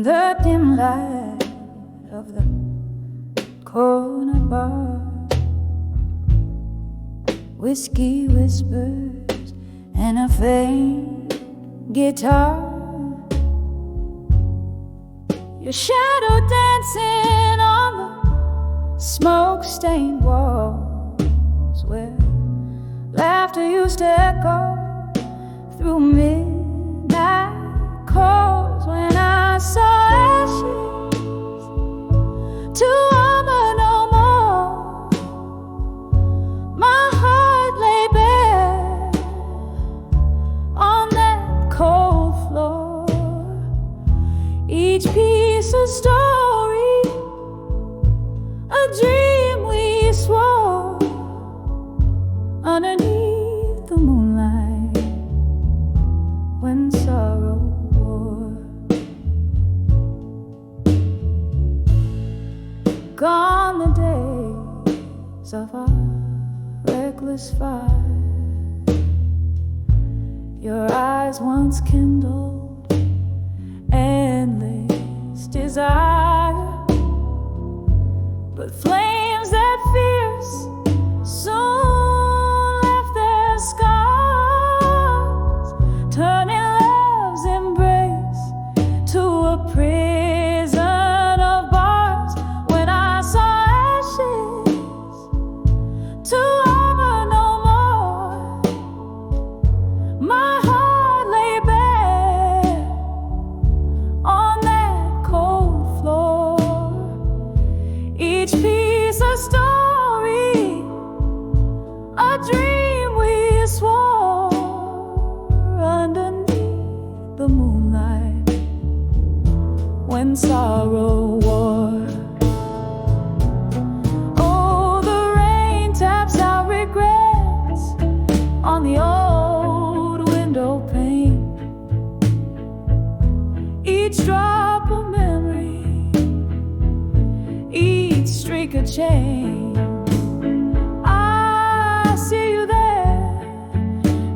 the dim light of the corner bar. Whiskey whispers and a faint guitar. Your shadow dancing on the smoke-stained walls, where laughter used to echo through midnight calls. When I saw ashes to armor no more, my heart lay bare on that cold floor. Each piece a story, a dream we swore underneath the moonlight when sorrow wore. Gone the days of our reckless fire. Your eyes once kindled endless desire, but flames that fierce soon left their scars, turning love's embrace to a prison of bars. When I saw ashes to armor no more, my heart lay bare on that cold floor. Each piece a story, a dream we swore underneath the moonlight when sorrow wore. Oh, the rain taps out regrets on the old window pane. Each drop a memory, each streak a chain. I see you there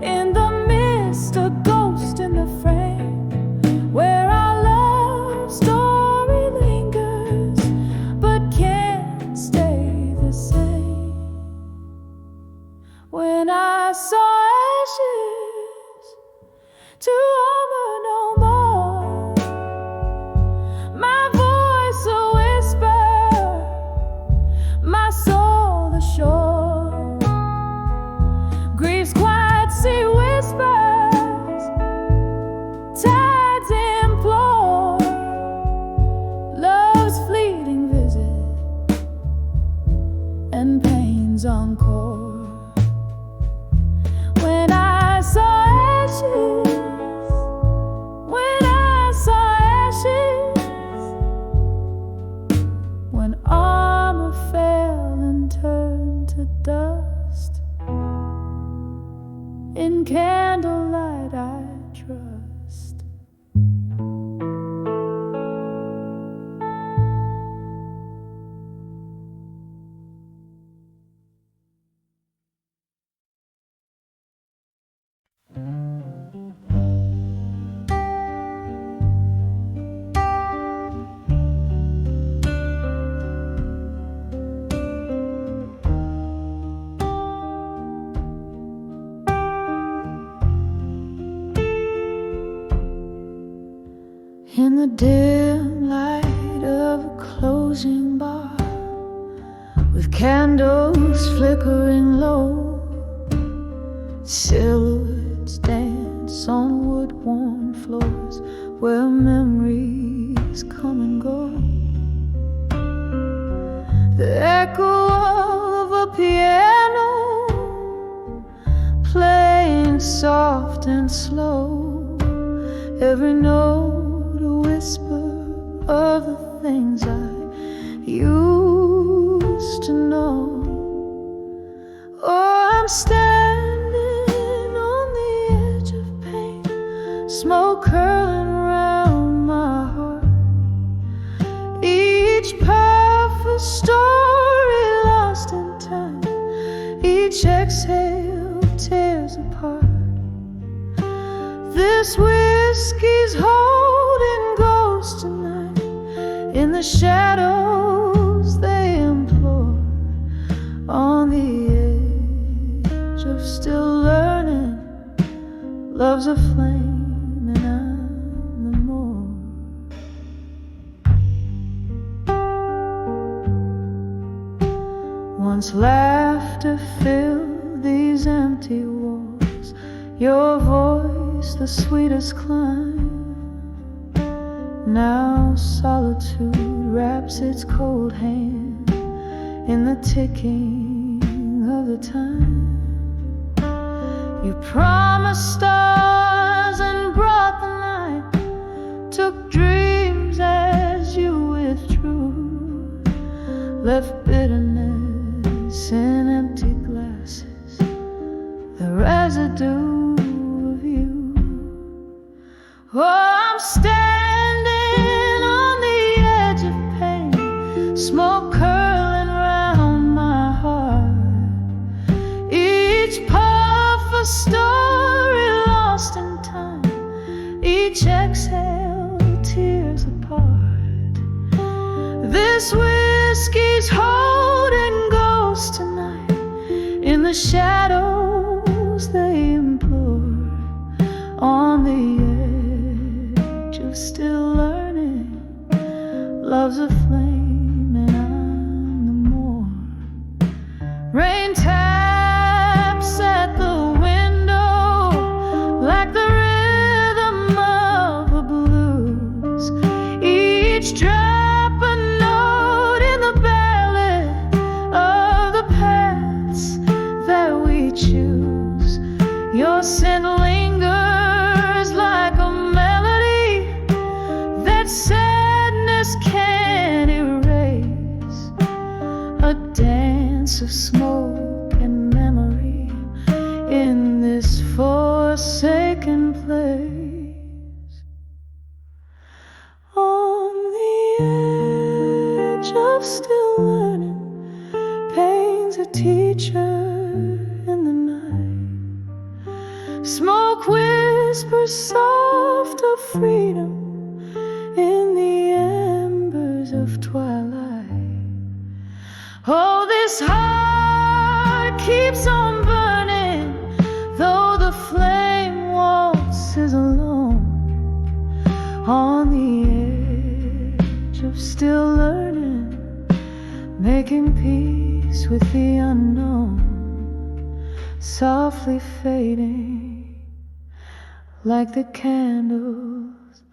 in the mist, a ghost in the frame, where our love story lingers but can't stay the same. When I saw ashes to armor no more, my voice a whisper, my soul the shore. Grief's quiet sea whispers, tides implore love's fleeting visit and pain's encore. When I saw ashes, when I saw ashes, when armor fell and turned to dust, in candlelight I trust. In the dim light of a closing bar, with candles flickering low, silhouettes dance on wood-worn floors where memories come and go. The echo of a piano playing soft and slow, every note a whisper of the things I used to know. Oh, I'm standing on the edge of pain, smoke curling round my heart. Each path a story lost in time, each exhale tears apart. This whiskey's holding ghosts tonight. the shadows they implore, on the edge of still learning. Love's a flame and I'm the more. Once laughter filled these empty walls, your voice the sweetest climb. Now solitude wraps its cold hand in the ticking of the time. You promised stars and brought the night, took dreams as you withdrew, left bitterness in empty glasses, the residue of you. Oh, I'm standing on the edge of pain, smoke curling round my heart, each puff a story lost in time, each exhale tears apart. This whiskey's holding ghosts tonight, in the shadows they implore, on the edge of still learning. Love's a flame and I'm the more. Rain taps at the window like the rhythm of the blues, each drop a note in the ballad of the paths that we choose. Your scent lingers like a melody that sadness can't erase, a dance of smoke and memory in this forsaken place. On the edge of still learning, pain's a teacher in the night. Smoke whispers soft of freedom in the embers of twilight. Oh, this heart keeps on burning, though the flame waltzes alone, on the edge of still learning, making peace with the unknown, softly fading like the candles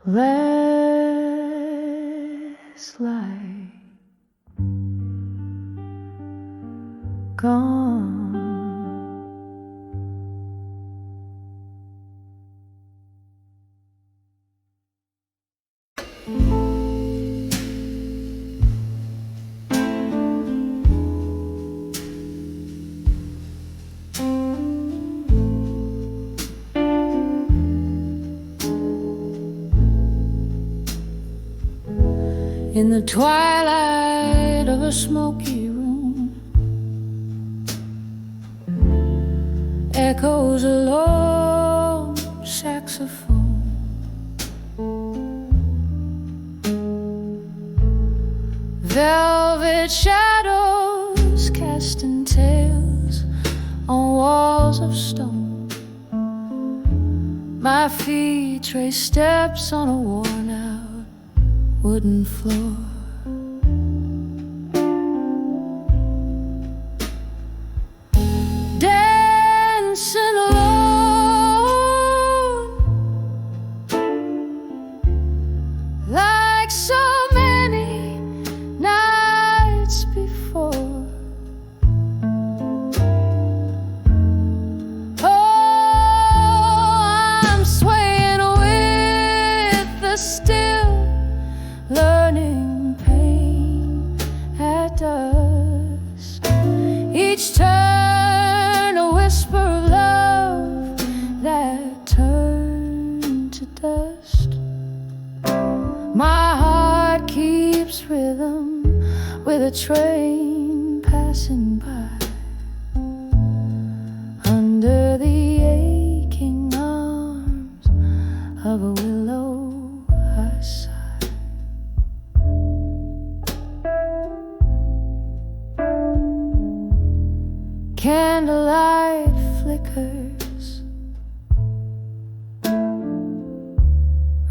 last light. Gone. In the twilight of a smoky room, echoes a lone saxophone. Velvet shadows casting tales on walls of stone. My feet trace steps on a worn out wooden floor. Dancing alone, like so many nights before. Oh, I'm swaying with the still learning pain at dusk. Each turn a whisper of love that turned to dust. My heart keeps rhythm with a train passing by, under the aching arms of a willow I sigh.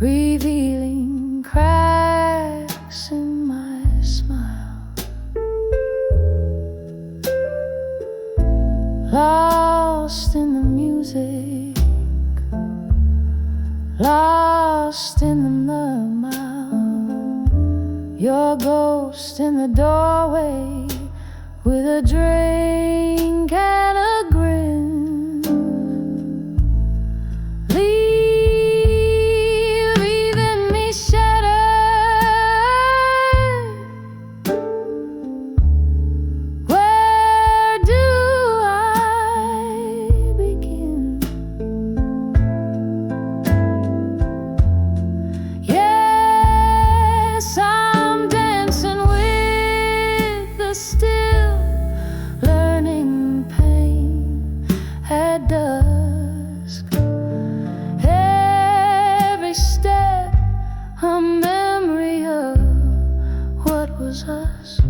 revealing cracks in my smile. Lost in the music, lost in the mouth. Your ghost in the doorway with a drink and a grin. Leaving me shattered. Where do I begin? Yes, I'm dancing with the still, learning pain at dusk. Every step a memory of what was us.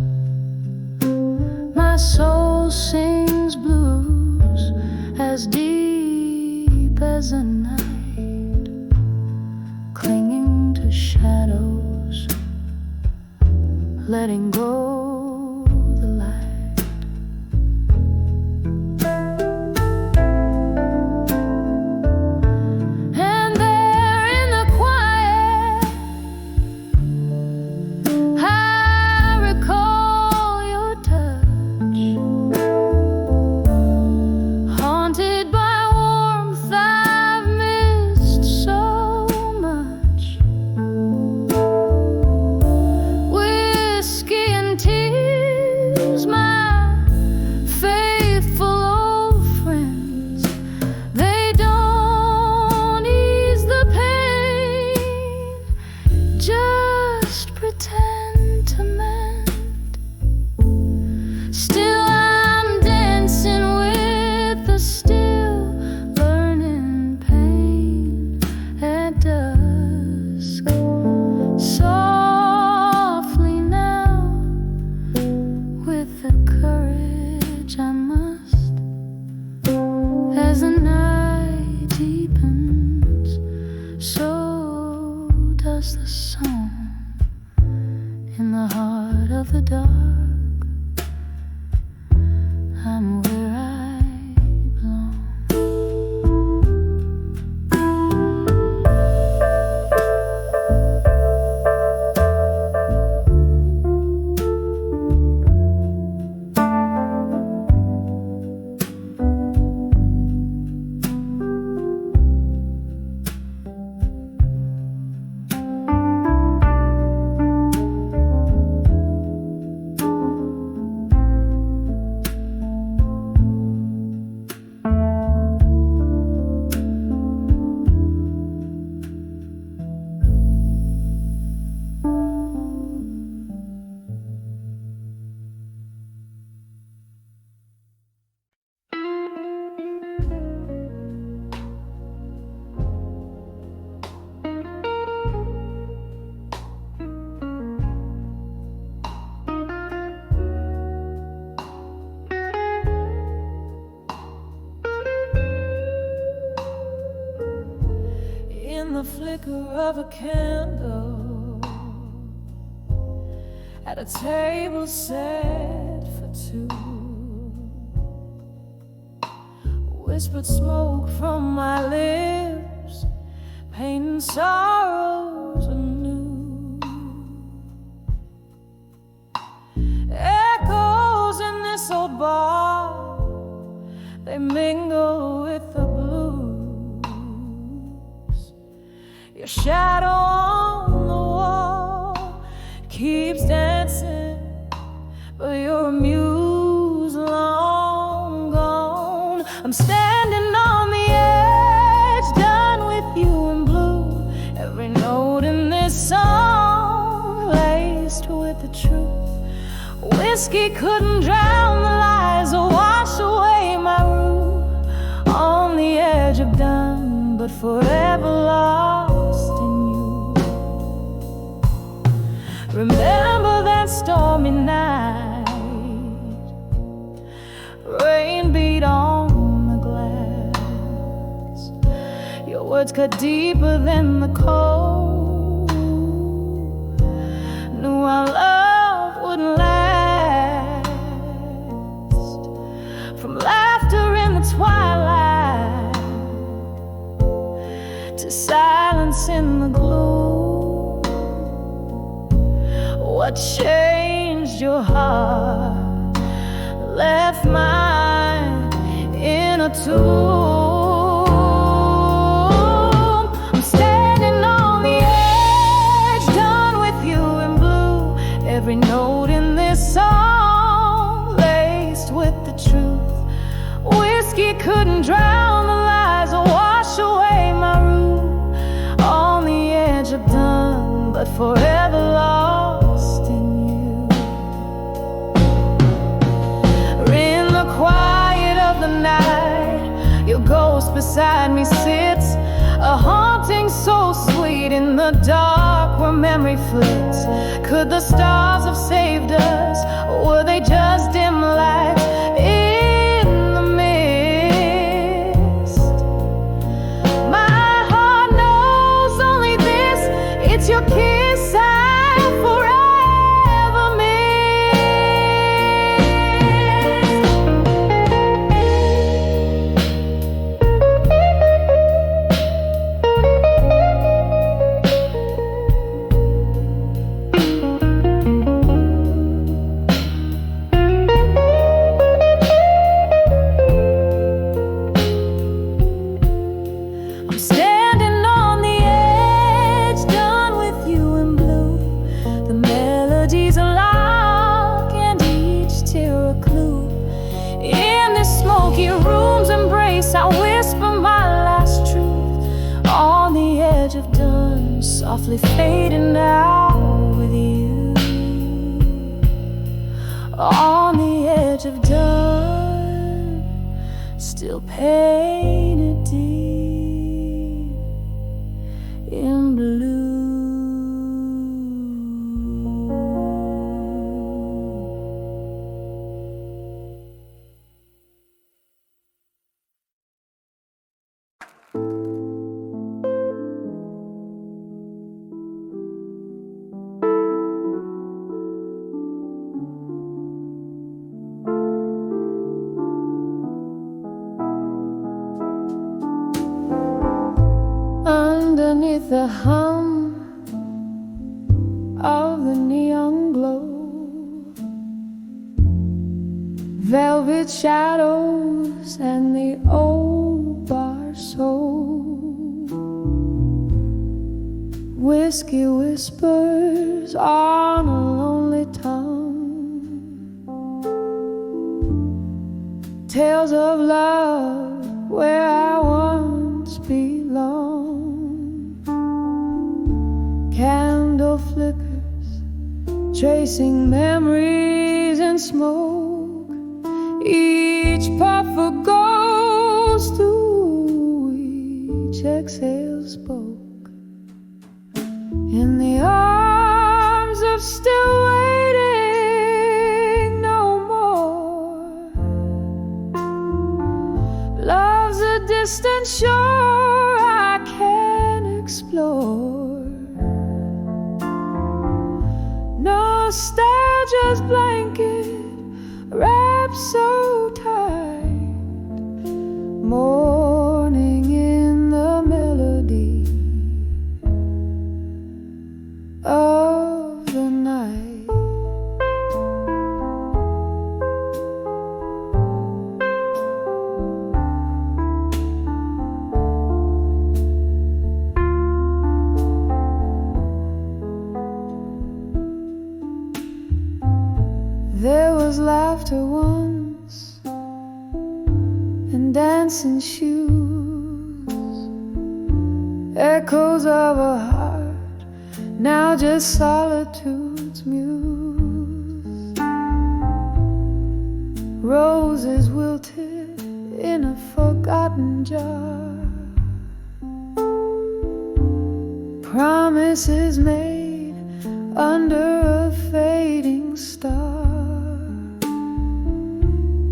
My soul sings blues as deep as a night, clinging to shadows, letting go the light. And there in the quiet, I recall your touch, haunted by warmth I've missed so much. Whiskey and tears, my faithful old friends, they don't ease the pain, just pretend to mend. Still I'm dancing with the still, learning pain at dusk. Softly now, with the courage I must, as the night deepens, so does the song in the heart of the dark. I'm where I belong. In the flicker of a candle, at a table set for two, whispered smoke from my lips, pain and sorrows anew. Echoes in this old bar, they mingle with the blues. Your shadow on the wall keeps dancing, but you're a muse long gone. I'm standing on the edge, done with you in blue. Every note in this song laced with the truth. Whiskey couldn't drown the lies or wash away my roof. On the edge of done, but forever lost in you. Remember that stormy night, rain beat on the glass. Your Words cut deeper than the cold. Knew our love wouldn't last. From laughter in the twilight to silence in the gloom. What changed your heart left mine in a tomb. I'm standing on the edge, done with you in blue. Every note in this song laced with the truth. Whiskey couldn't drown the lies or wash away my room. On the edge of done, but forever lost in you. In the quiet of the night, your ghost beside me sits, a haunting so sweet in the dark where memory flits. Could the stars have saved us, or were they just dim lights in the mist? My heart knows only this, it's your kiss I forever softly fading out with you. On the edge of dawn, still painted deep in blue. Underneath the hum of the neon glow, velvet shadows and the old bar soul, whiskey whispers on a lonely tongue, tales of love where I once belonged. Candle flickers, tracing memories in smoke. Each puff a ghost through each exhale spoke. In the arms of still waiting no more. Love's a distant shore I can't explore. Nostalgia's blanket wrapped so tight, mourning in the melody of the night. There was laughter once and dancing shoes, echoes of a heart, now just solitude's muse. Roses wilted in a forgotten jar, promises made under a fading star.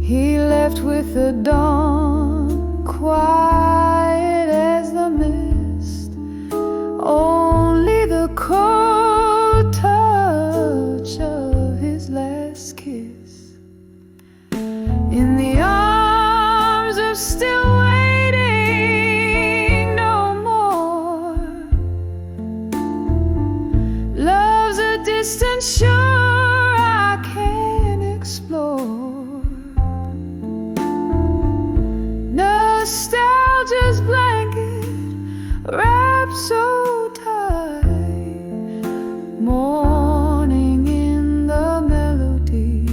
He left with the dawn, quiet as the mist. sure I can explore. Nostalgia's blanket wrapped so tight, morning in the melody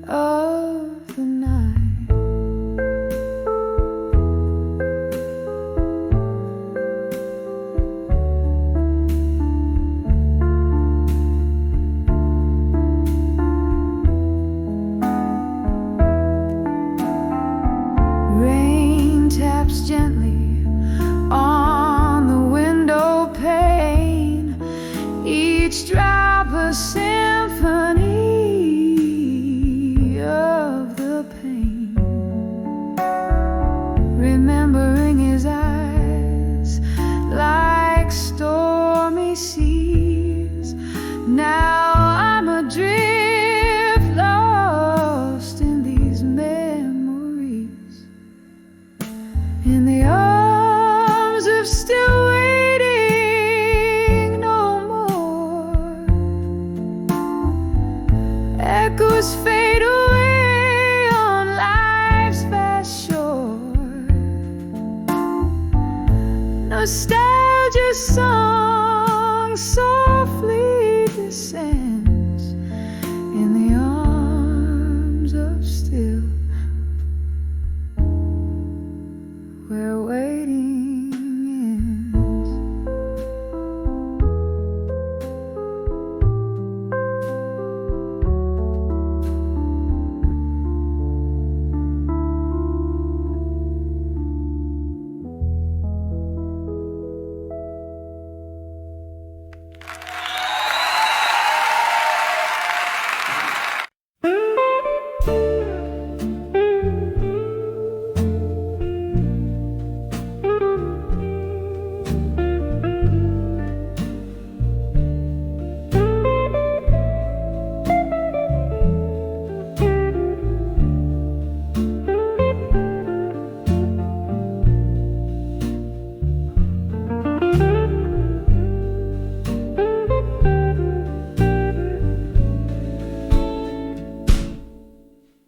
of the night. Rain taps gently on the window pane, each drop a symphony of the pain. Remembering his eyes like stormy seas, now I'm adrift, lost in these memories, in the arms of still waiting no more. Echoes fade away on life's fast shore. Nostalgia's song softly descends in the arms of still where waiting ends.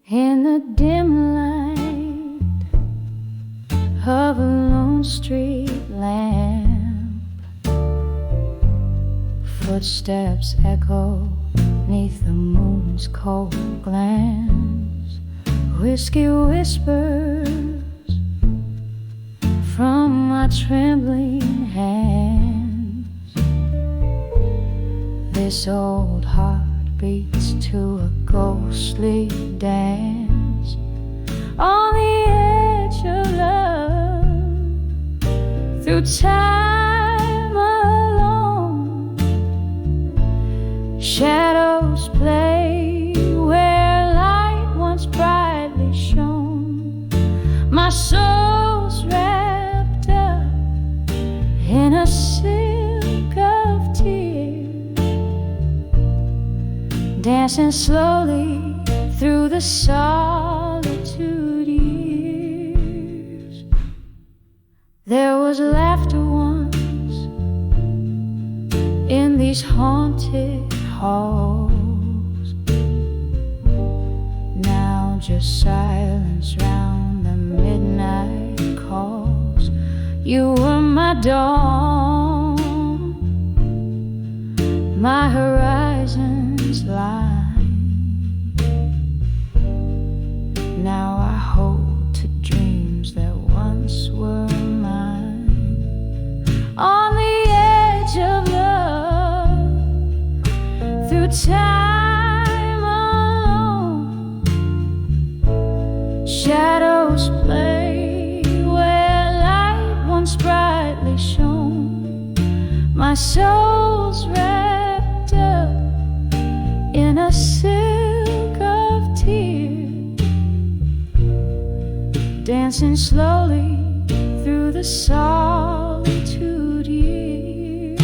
In the dim light of a lone street lamp, footsteps echo neath the moon's cold glance. Whiskey whispers from my trembling hands. This old heart beats to a ghostly dance on the edge of love, through time alone. Shadows play where light once brightly shone. My soul's wrapped up in a silk of tears, dancing slowly through the solitude years. There was laughter once in these haunted halls, now just silence round the midnight calls. You were my dawn, my horizon's line. Now I hold to dreams that once were mine, on the edge of love, through time alone. Shadows play where light once brightly shone. My soul's wrapped up in a silk of tears, dancing slowly through the solitude years.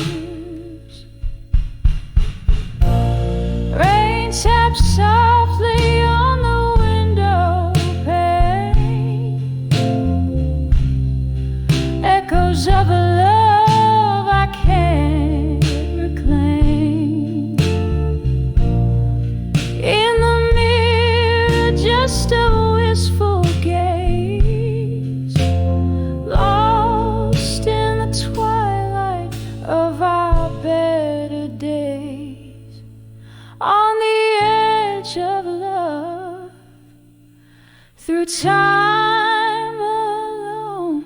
Rain taps softly on the window pane, echoes of a love I can't reclaim. time alone,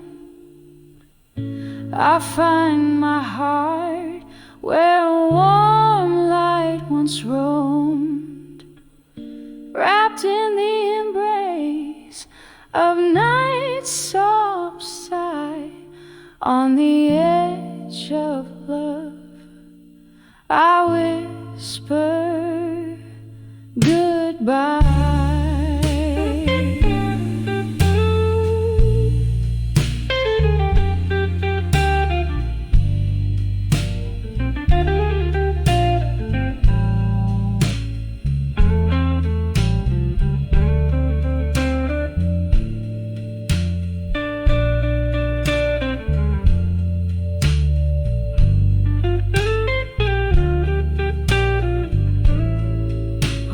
I find my heart where a warm light once roamed, wrapped in the embrace of night's soft sigh. On the edge of love, I whisper goodbye.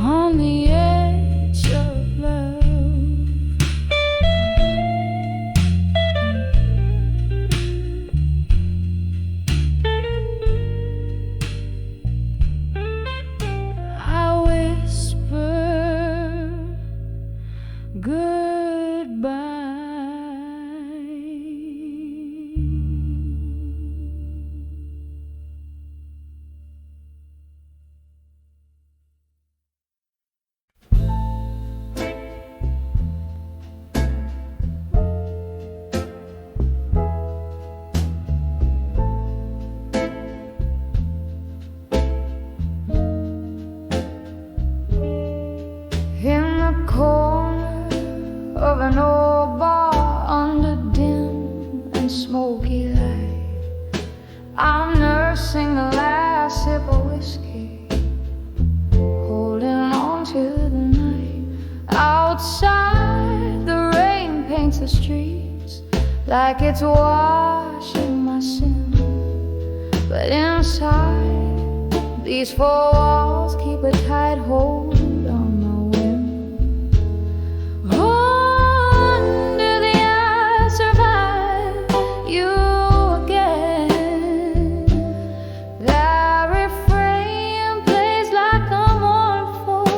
On the edge of love, I whisper goodbye. In the corner of an old bar under dim and smoky light, I'm nursing the last sip of whiskey, holding on to the night. Outside, the rain paints the streets like it's washing my sin, but inside, these four walls keep a tight hold on my whim. Under the I survive you again. That refrain plays like a mournful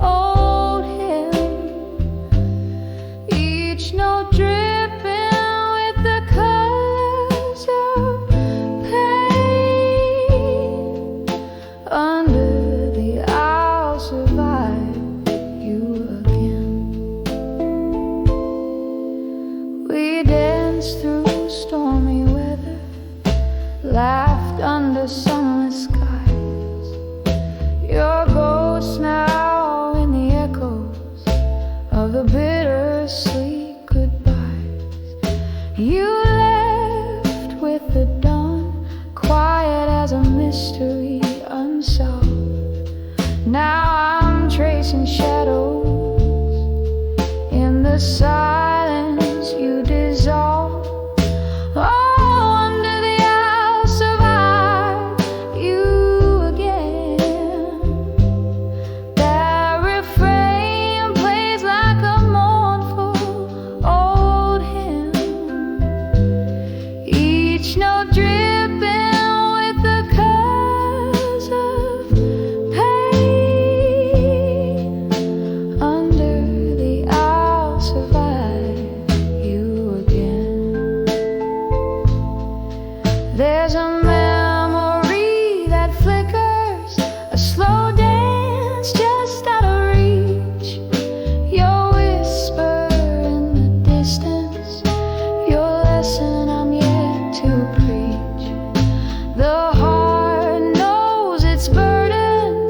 old hymn, each note dripping with the colors of pain. Under the I'll survive you again. We danced through stormy weather, laughed under sunless skies. Your ghost now in the echoes of the bittersweet goodbyes. You left with the dawn, quiet as a mystery unsolved. Now I'm tracing shadows in the silence you dissolve. Oh, under the I'll survive you again. That refrain plays like a mournful old hymn, each note dripping with the colors of pain. Under the I'll survive you again. There's a memory that flickers, a slow dance just out of reach. Your whisper in the distance, your lesson I'm yet to preach. The heart knows its burden,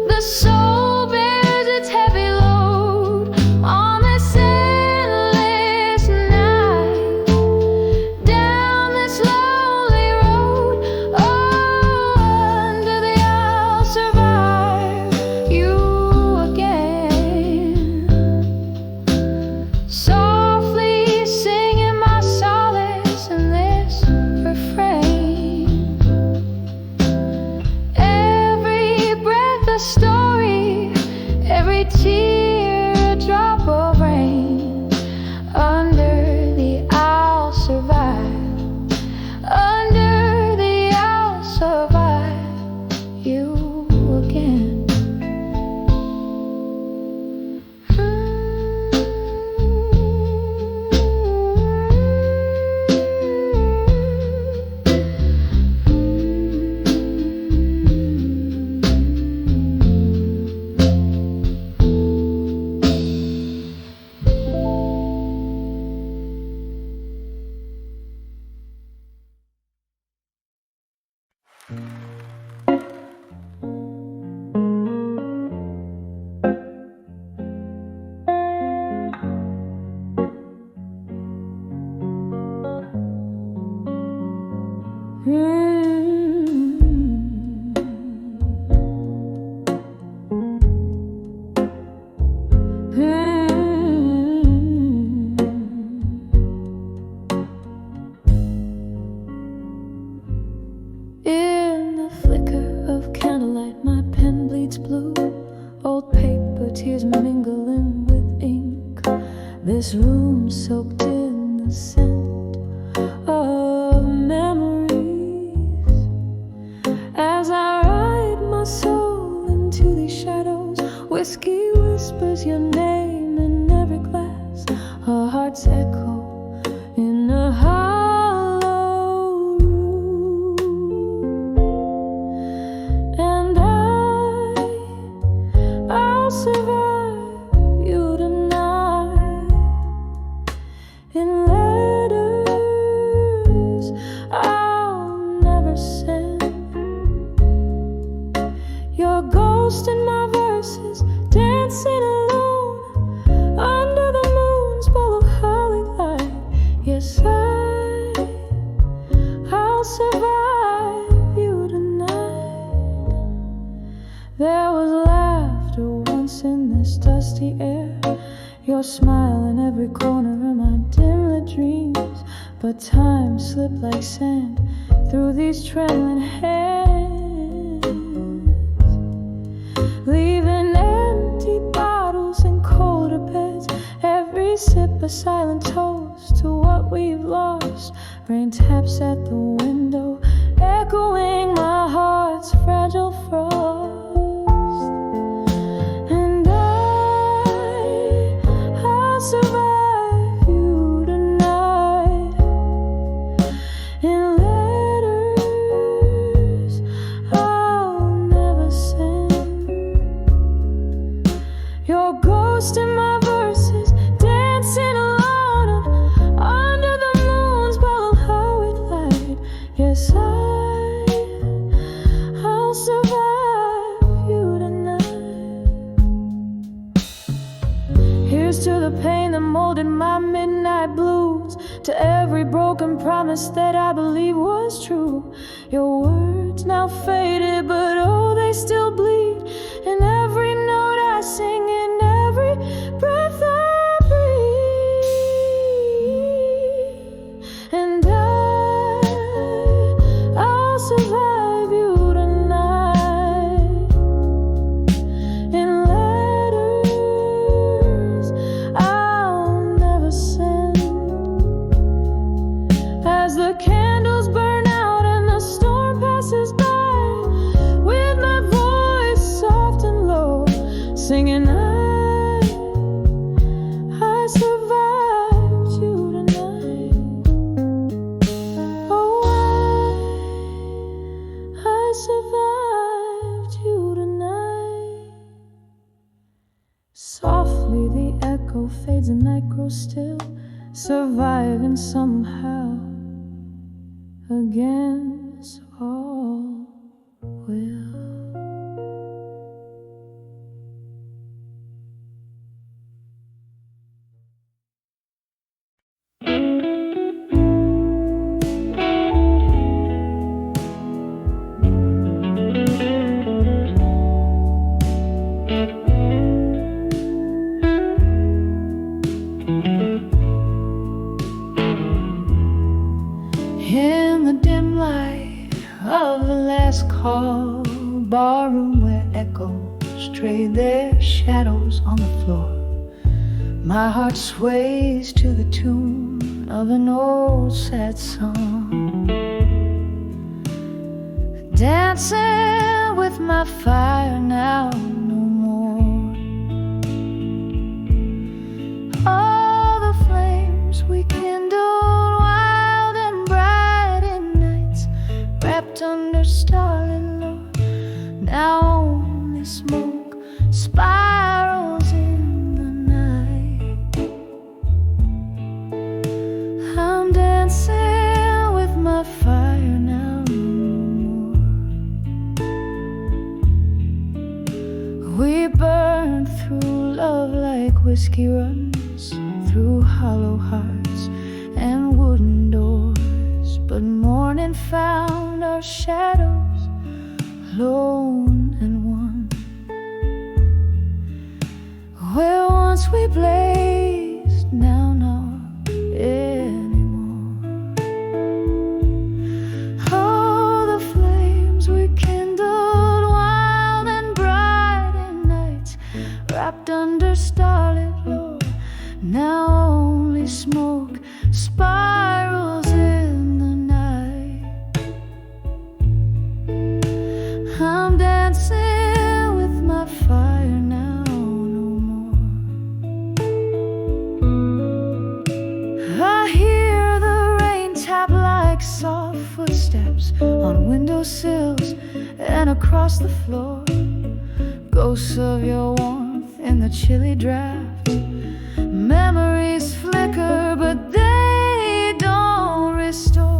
the soul bears its heavy load on this endless night, down this lonely road. In the flicker of candlelight, my pen bleeds blue. Old paper, tears mingling with ink. This room soaked in the scent of memories. As I ride my soul into these shadows, whiskey whispers your name in every glass. Our hearts echo in a hollow room. And I'll survive you tonight in letters I'll never send. Your ghost in my verses, dancing alone under the moon's ball of holly light. Yes, I'll survive you tonight. There was laughter once in this dusty air, your smile in every corner of my dimly dreams. But time slipped like sand through these trembling hands, leaving empty bottles and colder beds. Every sip a silent toast to what we've lost. Rain taps at the window, echoing my heart's fragile frost. And I'll survive you tonight in letters I'll never send. Your ghost in my verses, dancing alone and under the moon's ball of holly light. Yes, I'll survive you tonight. Here's to the pain that molded my midnight blues, to every broken promise that I believe was true. Your words now faded, but oh, they still bleed in every note I sing, in every breath I breathe. And I'll survive you tonight in letters I'll never send. As the candles burn out and the storm passes by, with my voice soft and low, singing I survived you tonight. Oh, I survived you tonight. Softly the echo fades and night grows still, surviving somehow against all will. In the dim light of the last call, barroom where echoes trade their shadows on the floor, my heart sways to the tune of an old sad song. Dancing with my fire now no more. All the flames we kindled wild and bright in nights, wrapped under starlit lore, now only smoke spirals in the night. I'm dancing with my fire now no more. but morning found our shadows alone and one. Where once we blazed, now not anymore. Oh, the flames we kindled wild and bright in nights, wrapped under starlit glow, now only smoke spirals in the night. I'm dancing with my fire now, no more. I hear the rain tap like soft footsteps on windowsills and across the floor. Ghosts of your warmth in the chilly draft. Memories flicker, but they don't restore.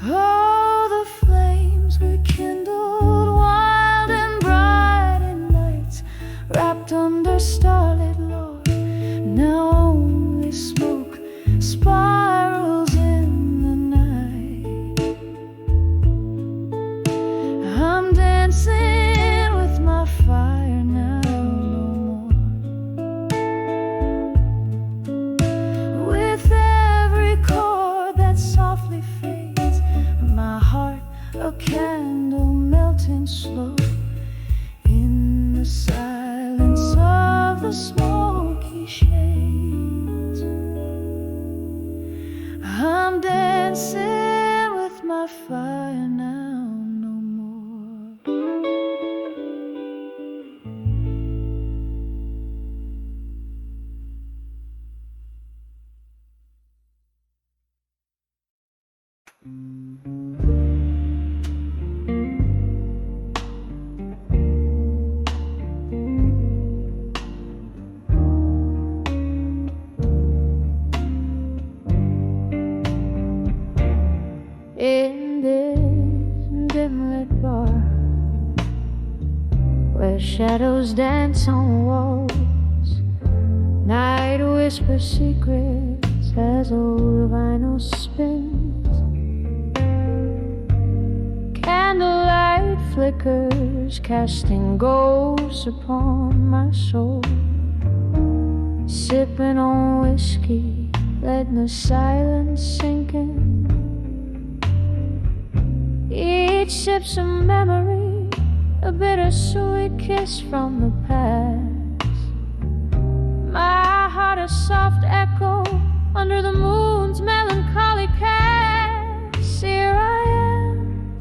Oh, the flames we kindled wild and bright in nights, wrapped under starlit glow, now only smoke spirals in the night. I'm dancing with my fire now, no more. With every chord that softly fades, my heart a candle melting slow in the silence of the smoky shades. I'm dancing with my fire now, no more. In this dim-lit bar, where shadows dance on walls, night whispers secrets as old vinyl spins. Candlelight flickers, casting ghosts upon my soul. Sipping on whiskey, letting the silence sink in. Each sip's a memory, a bittersweet kiss from the past. My heart a soft echo under the moon's melancholy cast. Here I am,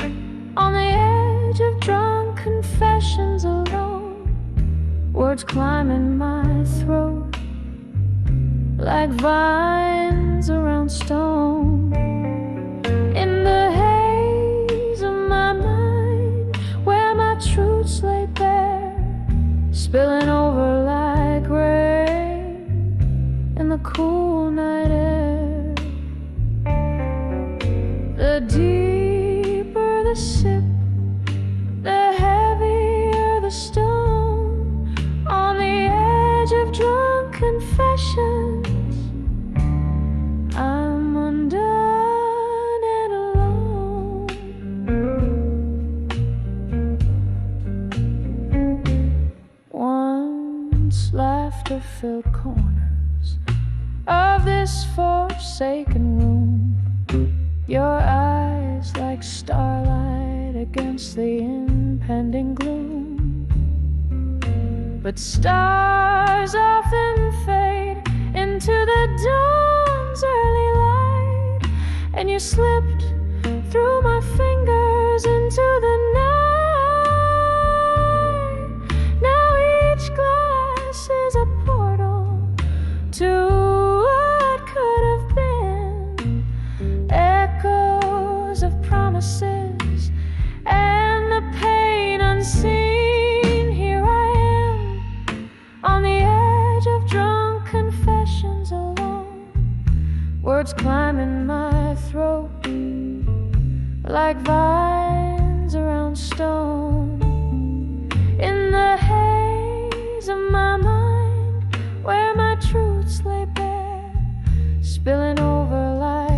on the edge of drunk confessions alone, words climbing my throat like vines around stone. In the haze of my mind, where my truths lay bare, spilling over like rain in the cool night air. The deeper the sip, the heavier the stone. On the edge of drunk confessions, I'm undone and alone. Once laughter-filled corners of this forsaken room, your eyes like starlight against the impending gloom. But stars often fade into the dawn's early light, and you slipped through my fingers into the night. Now each glass is a portal to what could have been, echoes of promises and the pain unseen. Here I am, on the edge of drunk confessions alone, words climbing my throat like vines around stone. In the haze of my mind, where my truths lay bare, spilling over like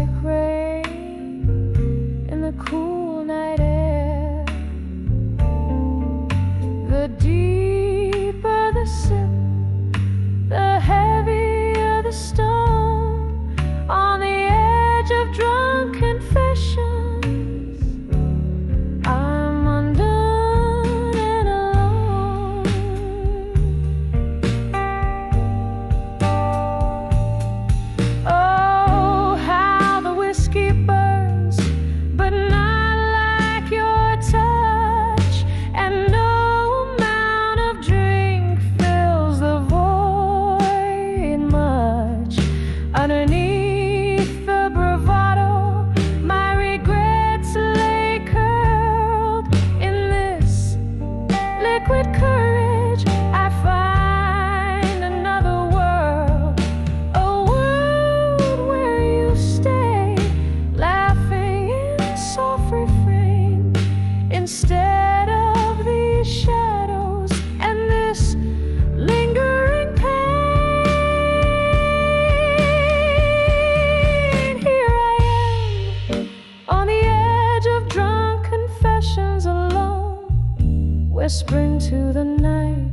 whispering to the night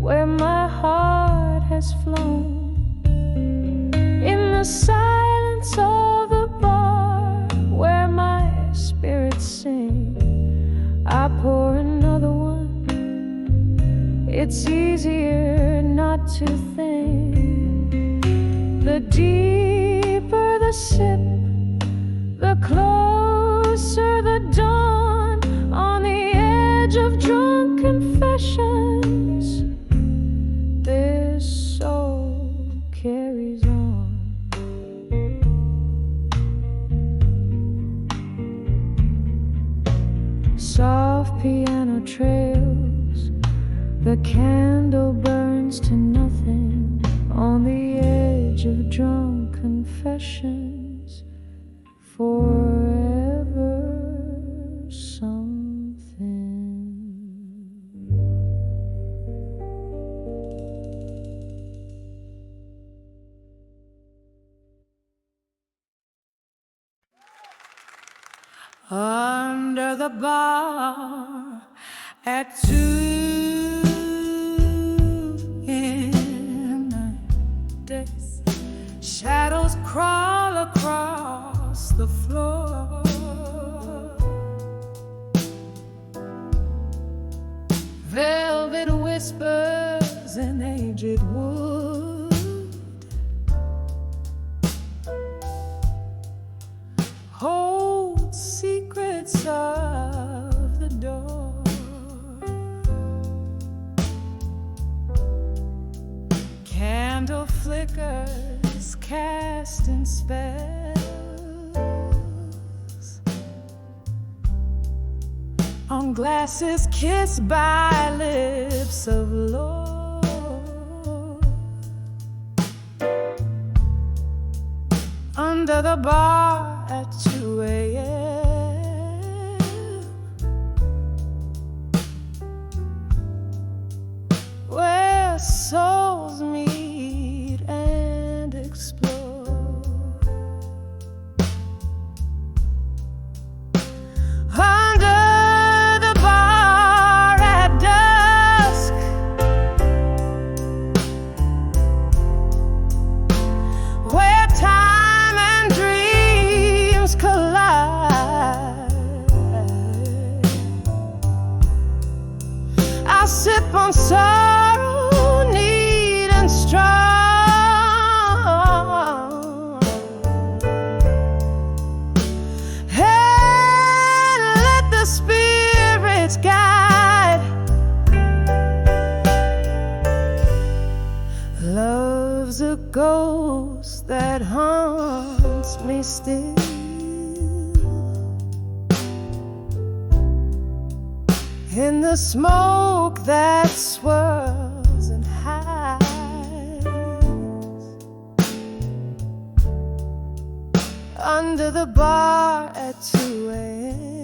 where my heart has flown. In the silence of the bar where my spirits sing, I pour another one. It's easier not to think. The deeper the sip, the closer the dawn. On the edge of drunk confessions, this soul carries on. Soft piano trails, the candle burns to nothing. On the edge of drunk confessions, forever something. Under the bar at 2 in the days, shadows crawl across the floor. Velvet whispers in aged wood hold secrets of the door. Candle flickers casting spells on glasses kissed by lips of love. Under the bar at 2 a.m., where souls meet and explore. Under the bar at dusk, where time and dreams collide, I sip on sorrow, neat and strong, and let the spirits guide. Love's a ghost that haunts me still. In the smoke that swirls and hides, under the bar at 2 a.m.,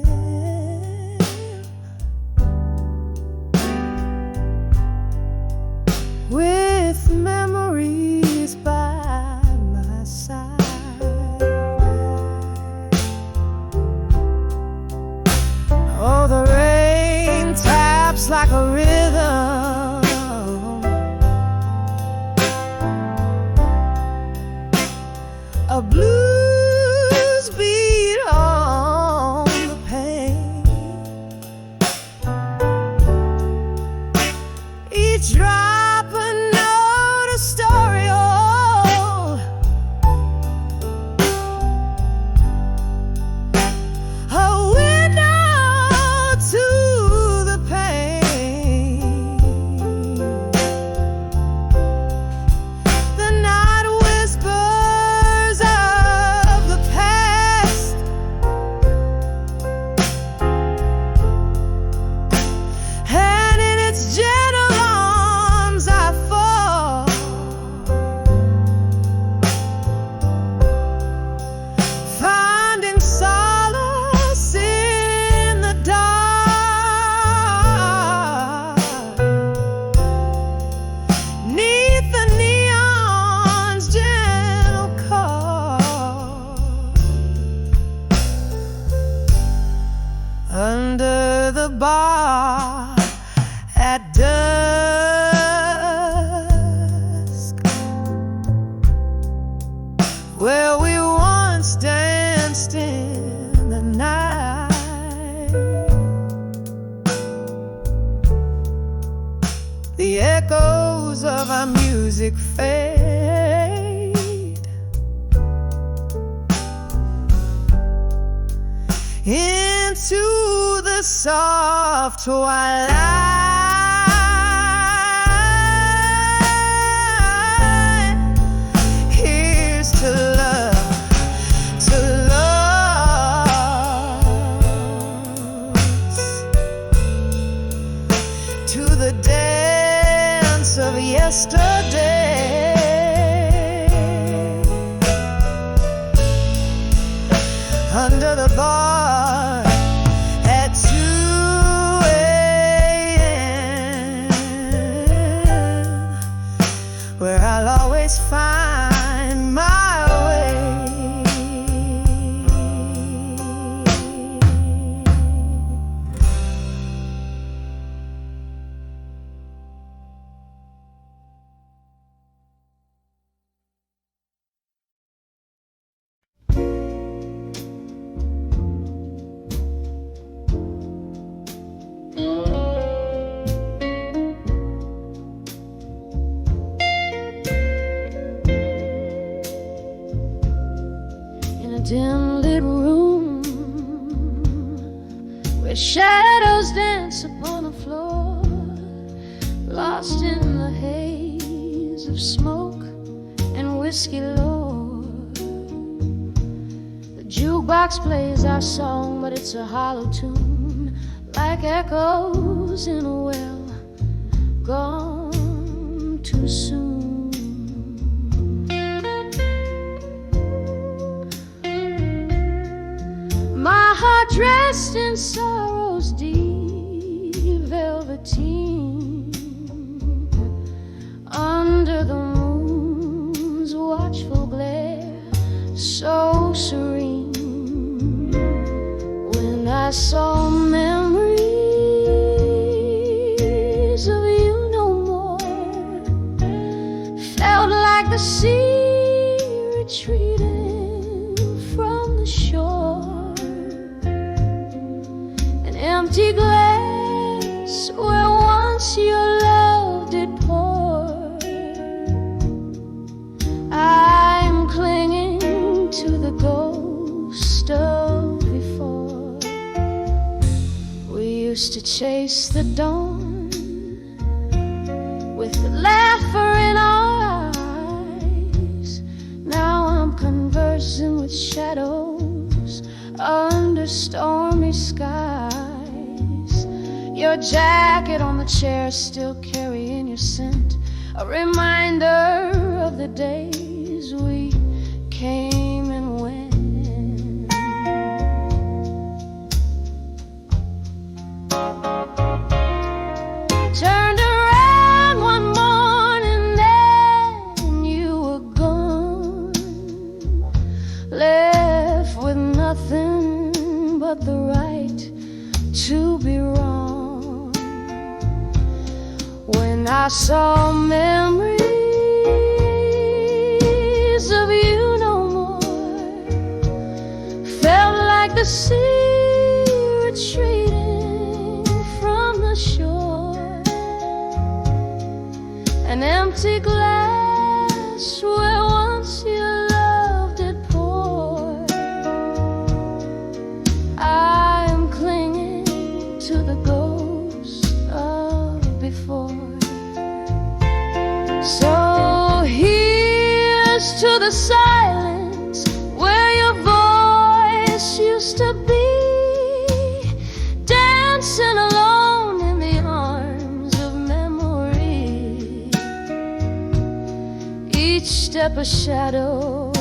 with memories by my side. Oh, the rain taps like a rhythm, a blues beat on the pane. Each drop a note, a story old, a window to the pain. The night whispers of the past, and in its gentle arms I fall, finding solace in the dark, neath the neon's gentle call. Under the bar where we once danced in the night. The echoes of our music fade into the soft twilight. Here's to love, to loves, to the dance of yesterday, under the bar at 2 a.m., where I'll always find my way. Dim lit room where shadows dance upon the floor, lost in the haze of smoke and whiskey lore. The jukebox plays our song, but it's a hollow tune, like echoes in a well gone too soon. My heart dressed in sorrow's deep velveteen, under the moon's watchful glare, so serene. When I saw memories of you no more, felt like the sea retreating from the shore. Empty glass where once your love did pour. I'm clinging to the ghost of before. We used to chase the dawn with the laughter in our eyes. Now I'm conversing with shadows under stormy skies. Your jacket on the chair still carrying your scent, a reminder of the days we came and went. Turned around one morning and you were gone, left with nothing but the right to be wrong. When I saw memories of you no more, felt like the sea retreating from the shore. An empty glass where once your love did pour. I'm clinging to the ghost of before. So here's to the silence where your voice used to be, dancing alone in the arms of memory. Each step a shadow,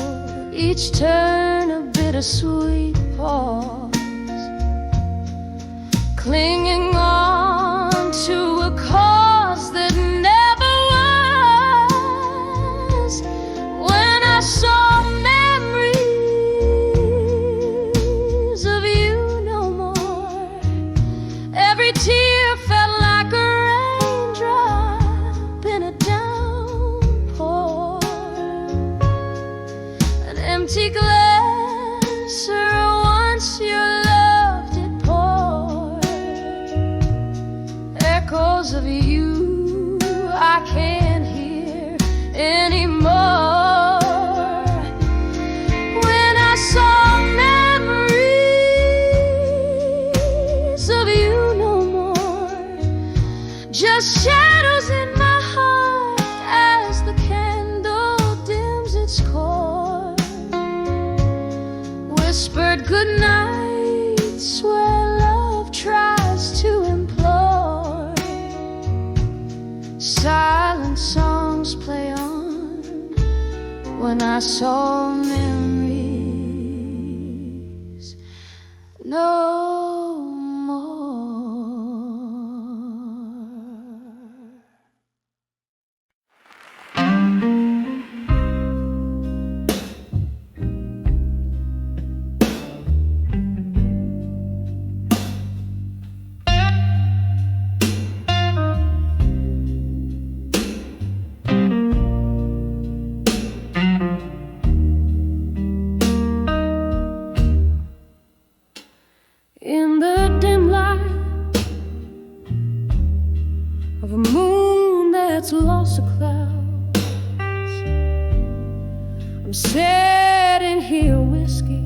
each turn a bittersweet pause, clinging on to a cause that never was. When I saw memories of you no more, every tear felt like a raindrop in a downpour. An empty glass, or once your love did pour. Echoes of you I can't hear anymore. When I saw memories of you no more, just shadows in my heart as the candle dims its core. Whispered good nights where love tries to implore. Silent songs play on when I saw memories no more. In the dim light of a moon that's lost to clouds, I'm sitting here, whiskey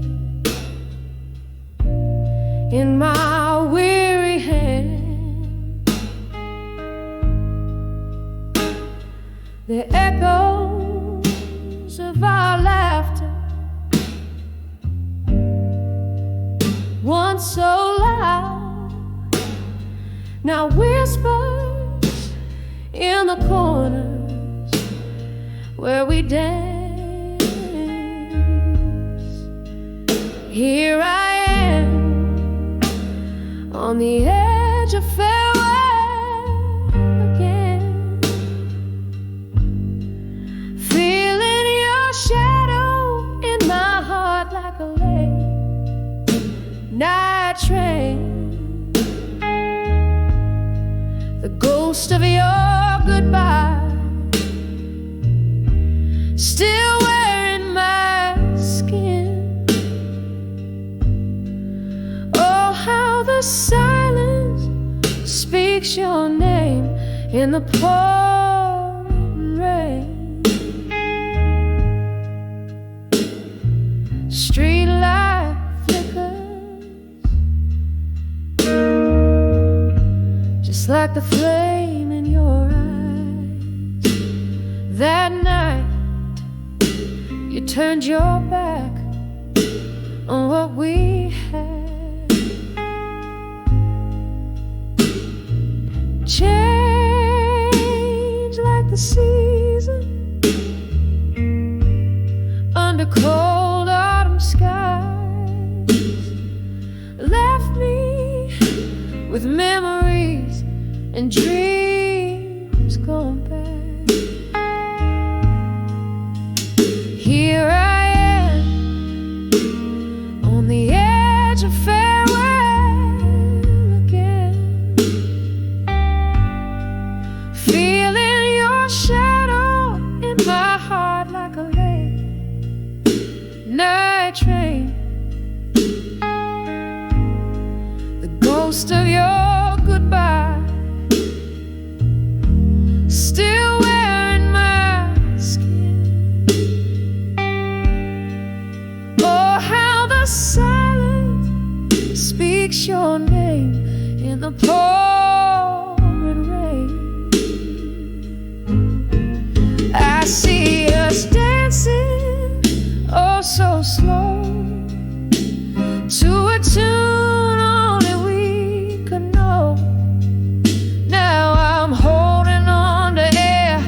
in my weary hand. The echoes of our laughter, once so loud, now whispers in the corners where we dance. Here I am on the edge of farewell again, feeling your shadow in my heart like a lake night train. The ghost of your goodbye still wearing my skin. Oh, how the silence speaks your name in the pouring rain. Street light flickers just like the flame in your eyes. That night you turned your back on what we had. Change like the season under cold autumn skies, left me with memories and dreams gone back. Here I am on the edge of farewell again, feeling your shadow in my heart like a late night train. The ghost of your goodbye still wearing my skin. Oh, how the silence speaks your name in the pouring rain. I see us dancing, oh so slow, to a tune only we could know. Now I'm holding on to air,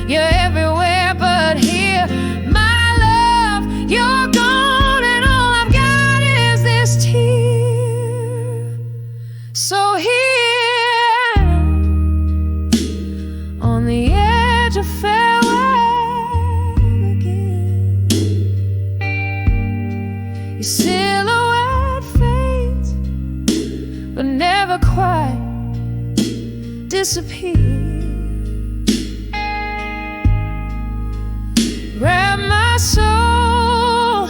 you're everywhere but here. My love, you're gone, and all I've got is this tear. So here on the edge of farewell again, your silhouette fades but never quite disappear. Grab my soul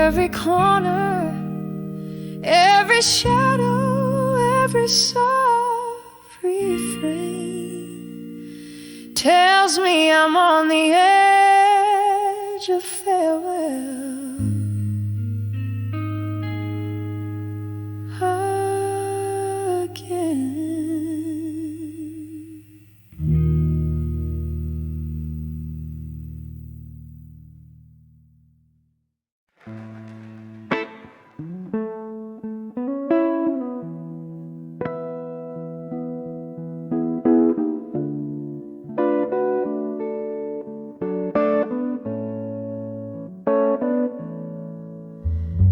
every corner, every shadow, every soft refrain tells me I'm on the edge of farewell again.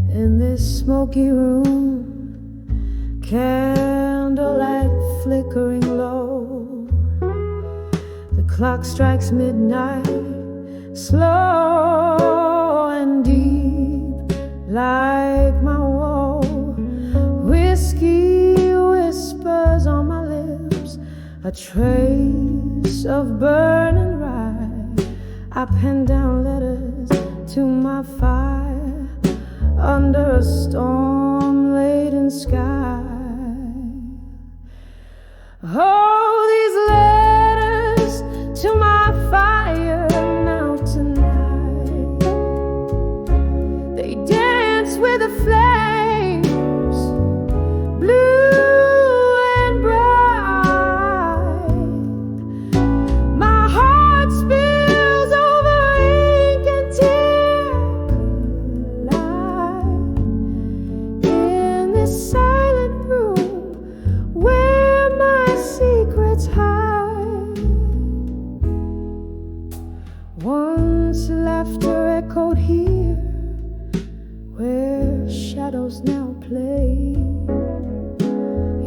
In this smoky room, candlelight flickering low, the clock strikes midnight, slow and deep, like my woe. Whiskey whispers on my lips, a trace of burning rye. I pen down letters to my fire under a storm-laden sky. Oh, these letters to my fire now tonight, they dance with the flames, blue and bright. My heart spills over ink and tears. Silent room where my secrets hide. Once laughter echoed here, where shadows now play.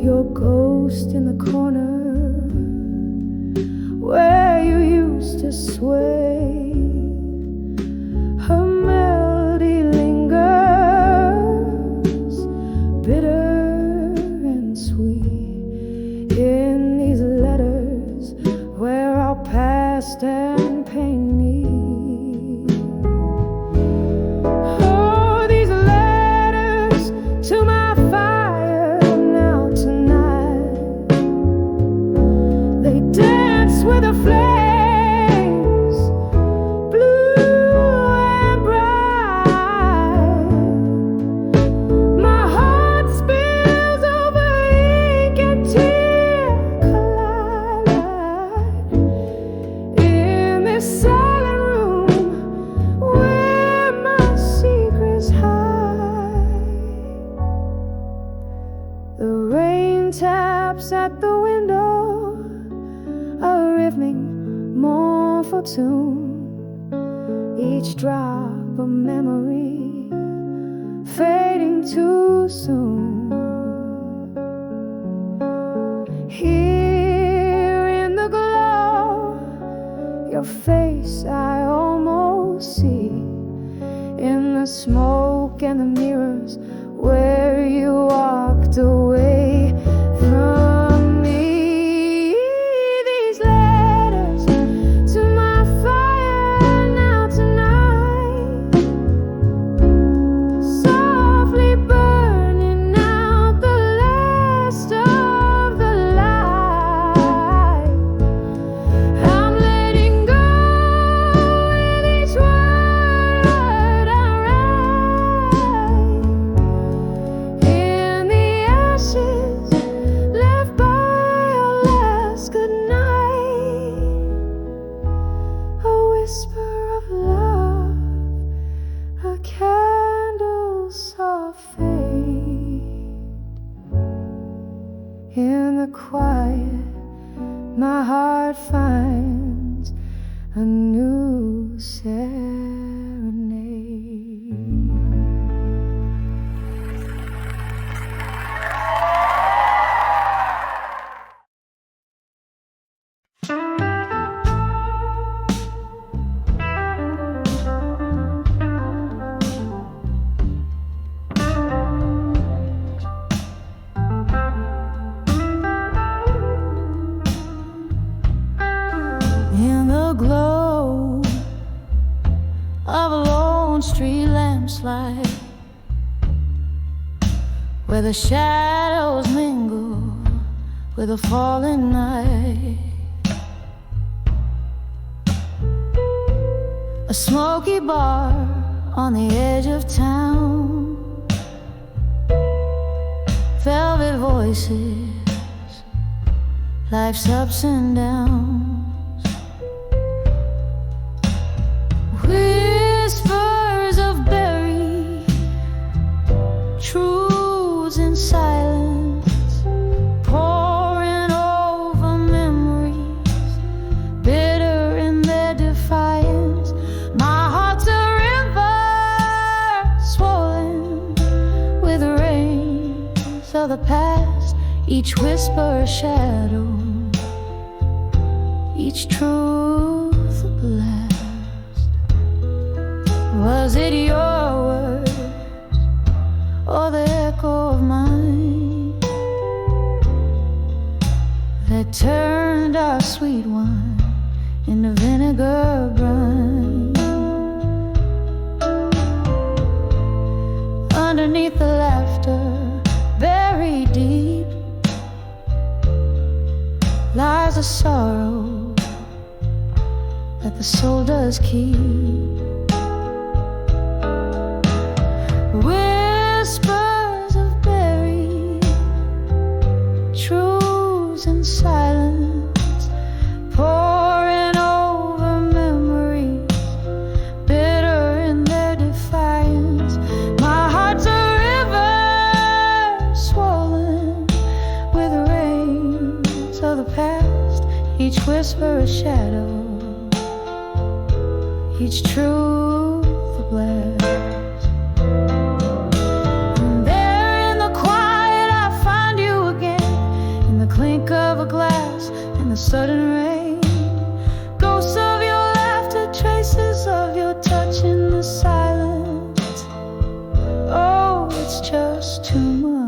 Your ghost in the corner, where you used to sway. Her melody lingers, bitter and sweet, in these letters where our past and pain meet. Oh, these letters to my fire now tonight, they dance with the flames, blue and bright. My heart spills over ink and tear collide. In this silent room where my secrets hide. The rain taps at the window, a rhythmic mournful tune. Each drop a memory fading too soon. Here in the glow, your face I almost see. In the smoke and the mirrors where you walked away from me. These letters to my fire now tonight, softly burning out the last of the light. I'm letting go with each word I write. In the ashes left by our last goodnight, a whisper of love, a candle's soft fade. In the quiet, my heart finds a new serenade. In the glow of a lone street lamp light, where the shadows mingle with the falling night. A smoky bar on the edge of town, velvet voices, life's ups and downs, whispers of buried truths in silence, pouring over memories, bitter in their defiance. My heart's a river swollen with rains of the past, each whisper a shadow, each truth a blast. Was it your words or the echo of mine that turned our sweet wine into vinegar brine? Underneath the laughter, buried deep, lies a sorrow that the soul does keep. Whispers of buried truths in silence, pouring over memories, bitter in their defiance. My heart's a river swollen with rains of the past, each whisper a shadow, each truth a blast. And there in the quiet I find you again, in the clink of a glass, in the sudden rain, ghosts of your laughter, traces of your touch in the silence. Oh, it's just too much.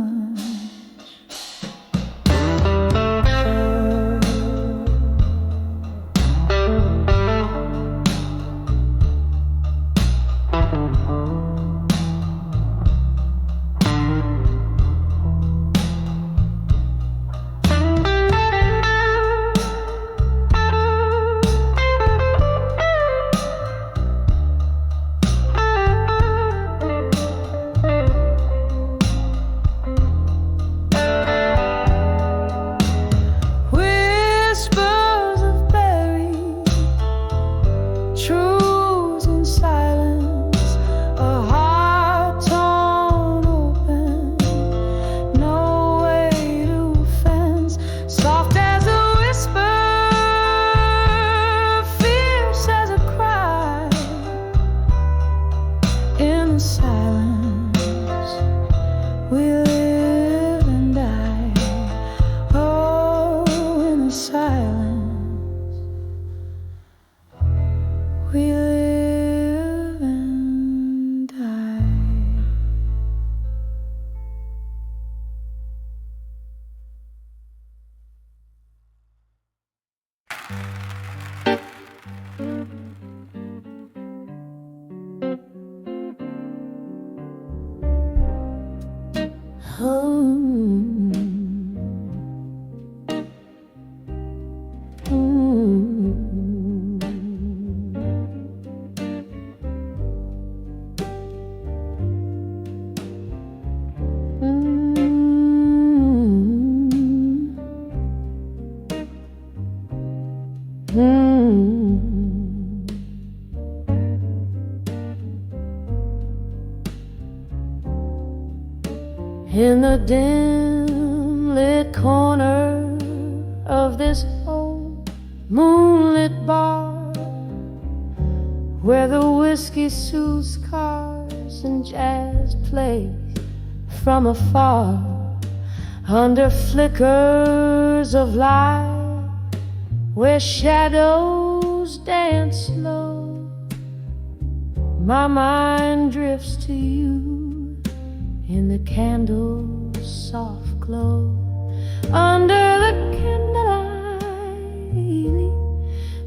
In the dim lit corner of this old moonlit bar, where the whiskey soothes cars and jazz plays from afar, under flickers of light, where shadows dance slow, my mind drifts to you in the candle's soft glow. Under the candlelight,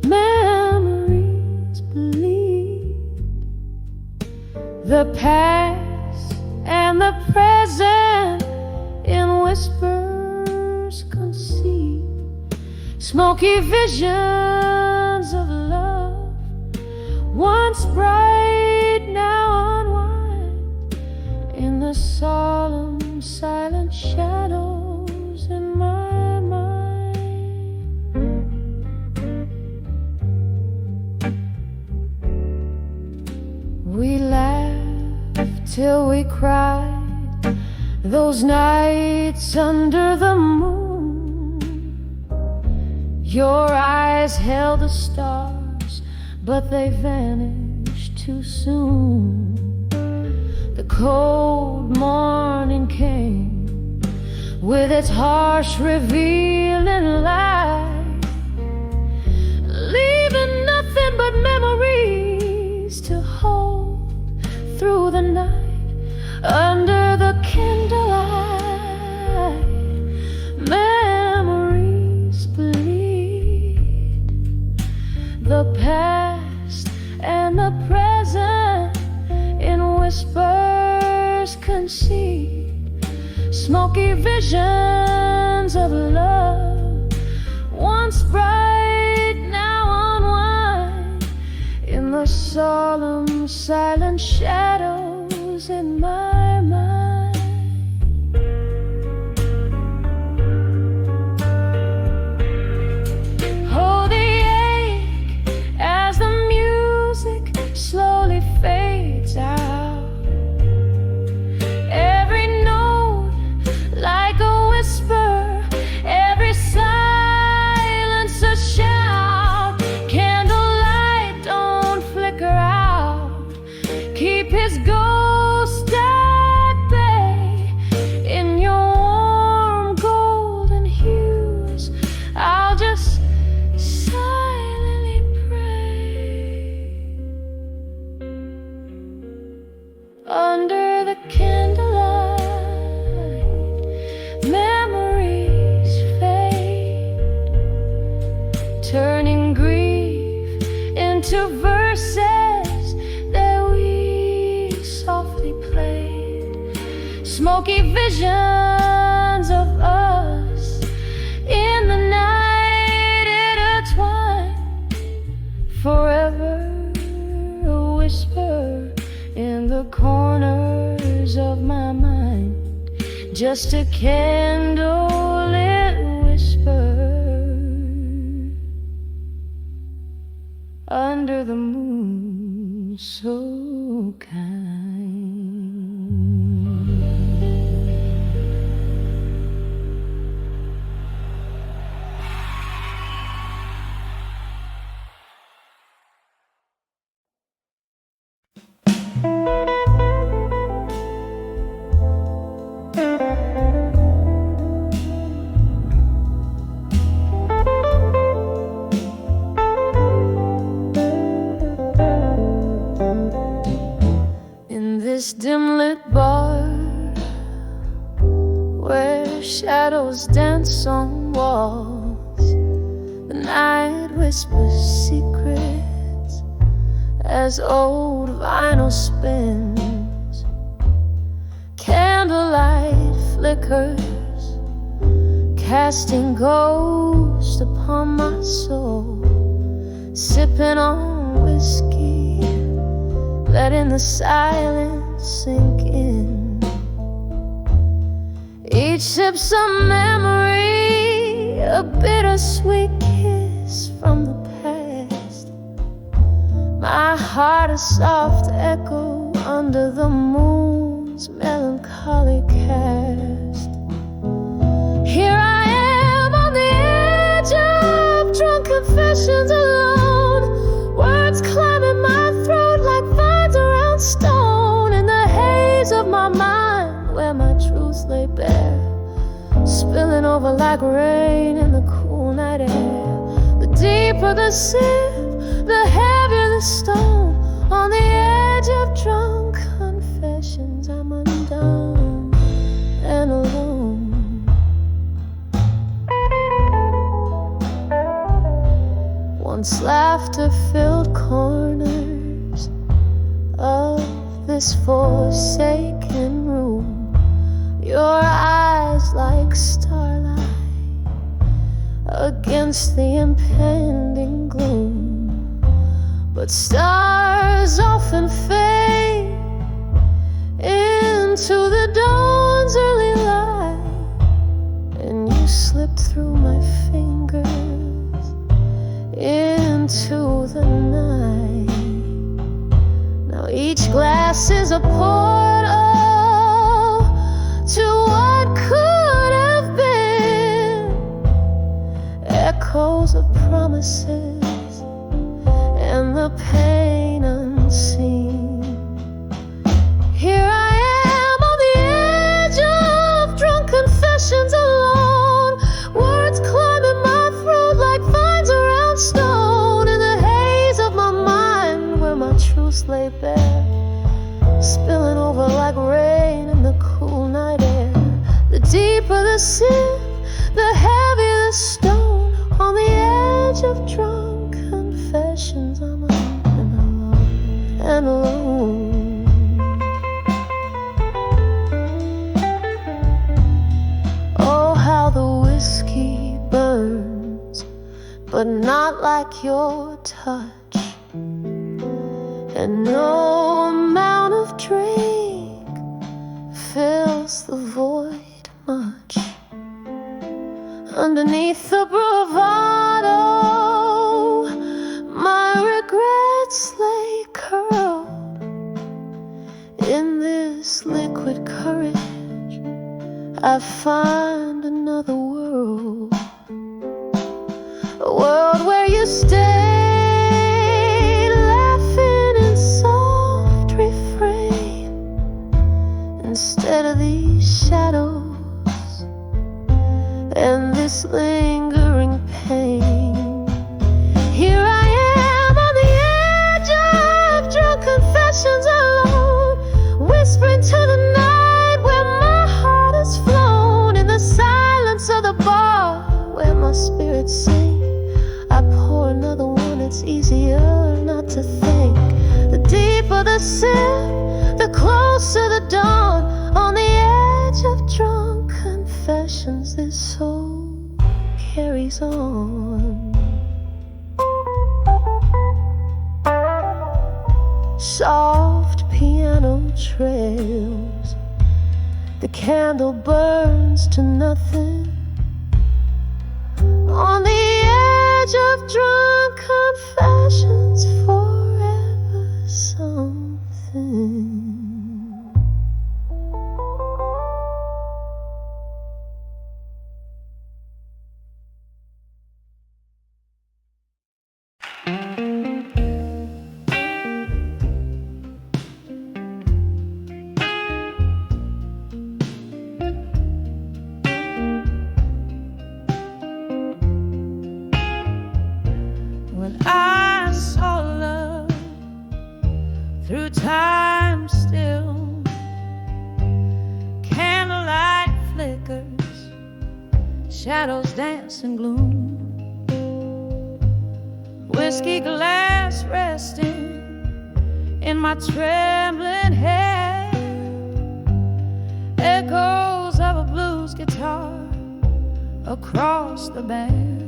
memories bleed, the past and the present in whispers conceive smoky visions of love, once bright, now unwind in the solemn, silent shadows in my mind. We laughed till we cried those nights under the moon. Your eyes held the stars, but they vanished too soon. The cold morning came with its harsh revealing light, leaving nothing but memories to hold through the night. Under the candlelight, memories bleed the past and the present in whispers conceive smoky visions of love, once bright, now unwind in the solemn, silent shadows in my mind. Oh, the ache as the music slowly fades out, every note like a whisper, every silence a shout. Candlelight, don't flicker out, keep his ghost at bay. In your warm golden hues, I'll just silently pray. Under the candlelight, memories fade, turning grief into verses that we softly played. Smoky visions of us in the night intertwined, forever a whisper in the corners of my mind, just a candlelit whisper under the moon so kind. In this dim lit bar where shadows dance on walls, the night whispers secrets as old vinyl spins. Candlelight flickers, casting ghosts upon my soul, sipping on whiskey, letting the silence sink in. Each sip's a memory, a bittersweet kiss from the past. My heart a soft echo under the moon's melancholy cast. Here I am on the edge of drunk confessions alone, words climbing my throat like vines around stone. In the haze of my mind where my truth lay bare, spilling over like rain in the cool night air. The deeper the sip, the heavier the stone. On the edge of drunk confessions, I'm undone and alone. Once laughter-filled corners of this forsaken room, your eyes against the impending gloom. But stars often fade into the dawn's early light, and you slipped through my fingers into the night. Now each glass is a portal to what could have been, echoes of promises and the pain unseen. Here I am on the edge of drunk confessions alone, words climbing my throat like vines around stone, in the haze of my mind where my truths lay bare, spilling over like rain in the cool night air. The deeper the sin, the heavier the stone. On the edge of drunk confessions, I'm alone and alone. Oh, how the whiskey burns, but not like your touch. And no amount of drink fills the void much. Underneath the bravado, my regrets lay curled. In this liquid courage, I find another world, a world where you stay, laughing in soft refrain, instead of these shadows and this lingering pain. Here I am on the edge of drunk confessions alone, whispering to the night where my heart has flown, in the silence of the bar where my spirit sings. I pour another one, it's easier not to think. The deeper the sin, the closer the dawn. On the edge of drunk confessions, this soul carries on. Soft piano trails, the candle burns to nothing. On the edge of drunk confessions, forever something. When I saw love through time still, candlelight flickers, shadows dance in gloom, whiskey glass resting in my trembling hand, echoes of a blues guitar across the band.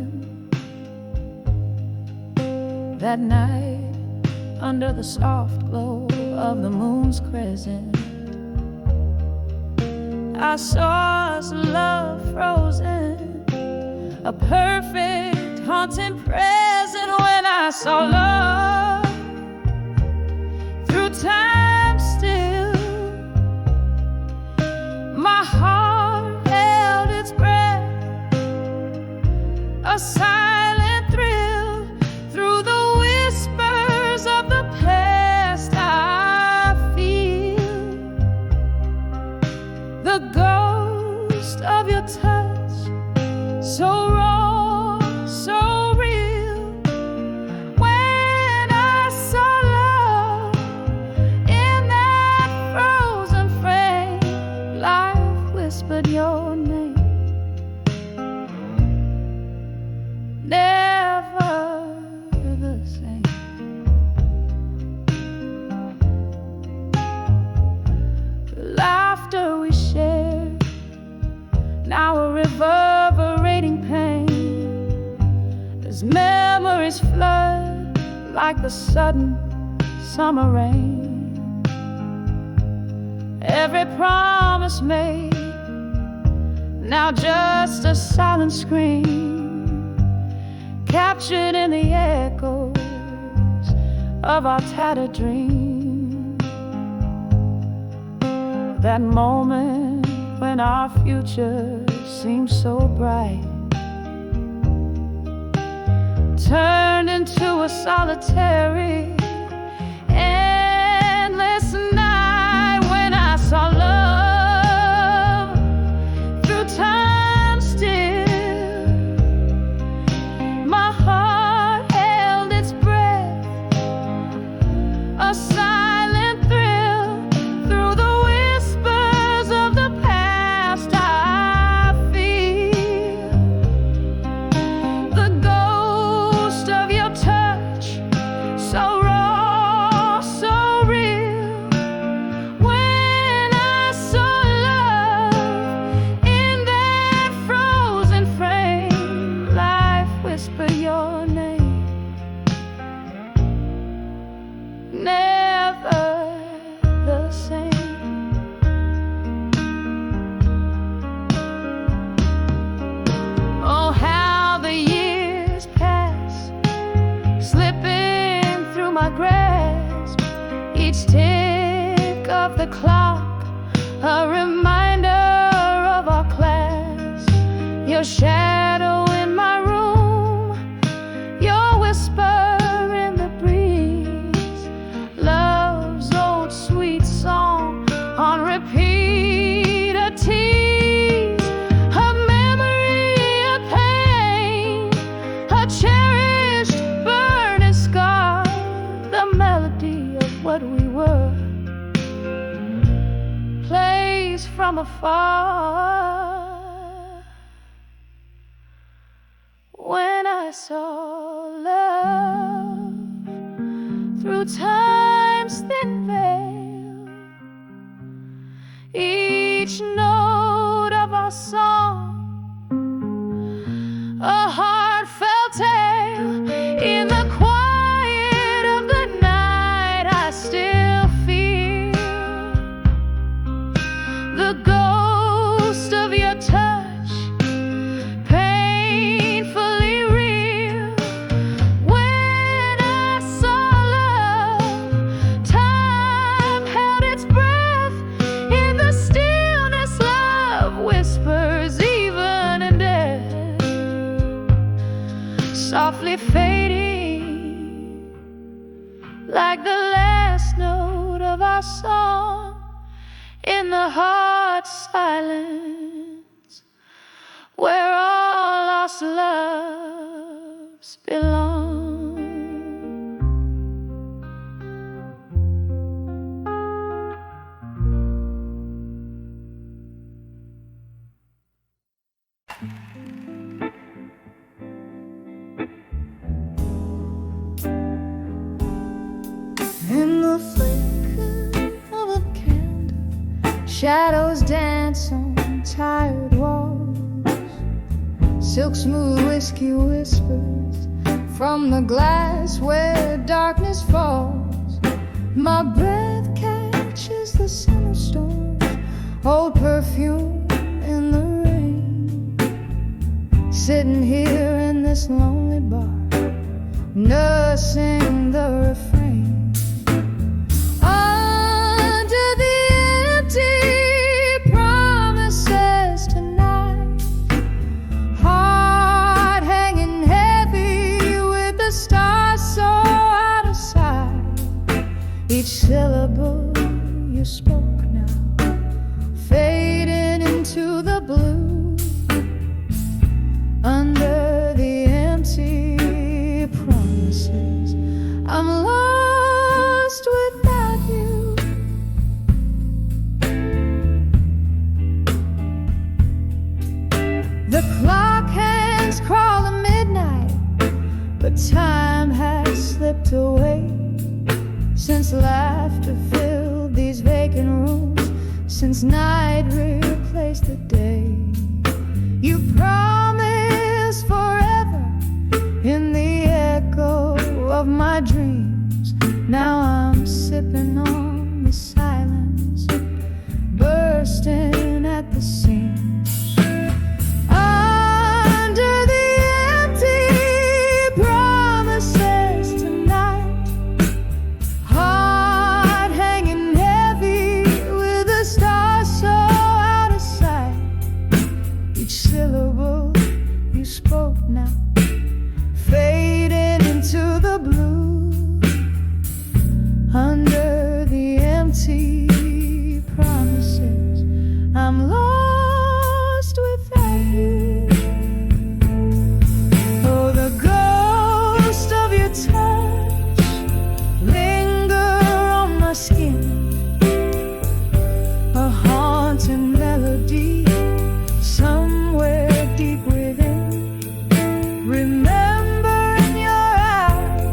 That night, under the soft glow of the moon's crescent, I saw us love frozen, a perfect haunting present. When I saw love through time still, my heart held its breath, a silent thrill through the whispers of the past. I feel the ghost of your touch, so raw, so real. When I saw love in that frozen frame, life whispered your name. Never the same. The laughter we shared, now a reverberating pain. as memories flood like the sudden summer rain. Every promise made, now just a silent scream, captured in the echoes of our tattered dream. That moment when our future seemed so bright turned into a solitary, endless night when I saw love through time still. My heart held its breath, a silent thrill through the whispers of the past. I feel the ghost of your touch, so raw, so real. When I saw love in that frozen frame, life whispered your name. Never the same. Oh, how the years pass, slipping through my grasp. Each tick of the clock, a reminder of our class. Your shadow in my room, your whisper in the breeze, love's old sweet song on repeat, a tease, a memory, a pain, a cherished burning scar, the melody of what we were, plays from afar. When I saw love through time's thin veil, each note of our song, a heartfelt tale. In the quiet of the night, I still feel the ghost of your touch, painfully real. When I saw love, time held its breath in the stillness. Love whispers even in death, softly fading like the last note of our song in the heart's silence, where all lost loves belong. In the flicker of a candle, shadows dance on tired walls. Silk smooth whiskey whispers from the glass where darkness falls. My breath catches the summer storm, old perfume in the rain. Sitting here in this lonely bar, nursing the refrain. Under the empty promises tonight, heart hanging heavy with the stars so out of sight. Each syllable you spoke now fading into the blue. Under the empty promises, I'm lost without you. The clock hands crawl to midnight, but time has slipped away. Since laughter filled these vacant rooms, since night replaced the day, you promised forever in of my dreams. Now I'm sipping on the silence, bursting at the seams. Under the empty promises tonight, heart hanging heavy with the stars so out of sight. Each syllable you spoke now fading into the blue. Under the empty promises, I'm lost without you. Oh, the ghost of your touch linger on my skin, a haunting melody somewhere deep within. Remember in your eyes,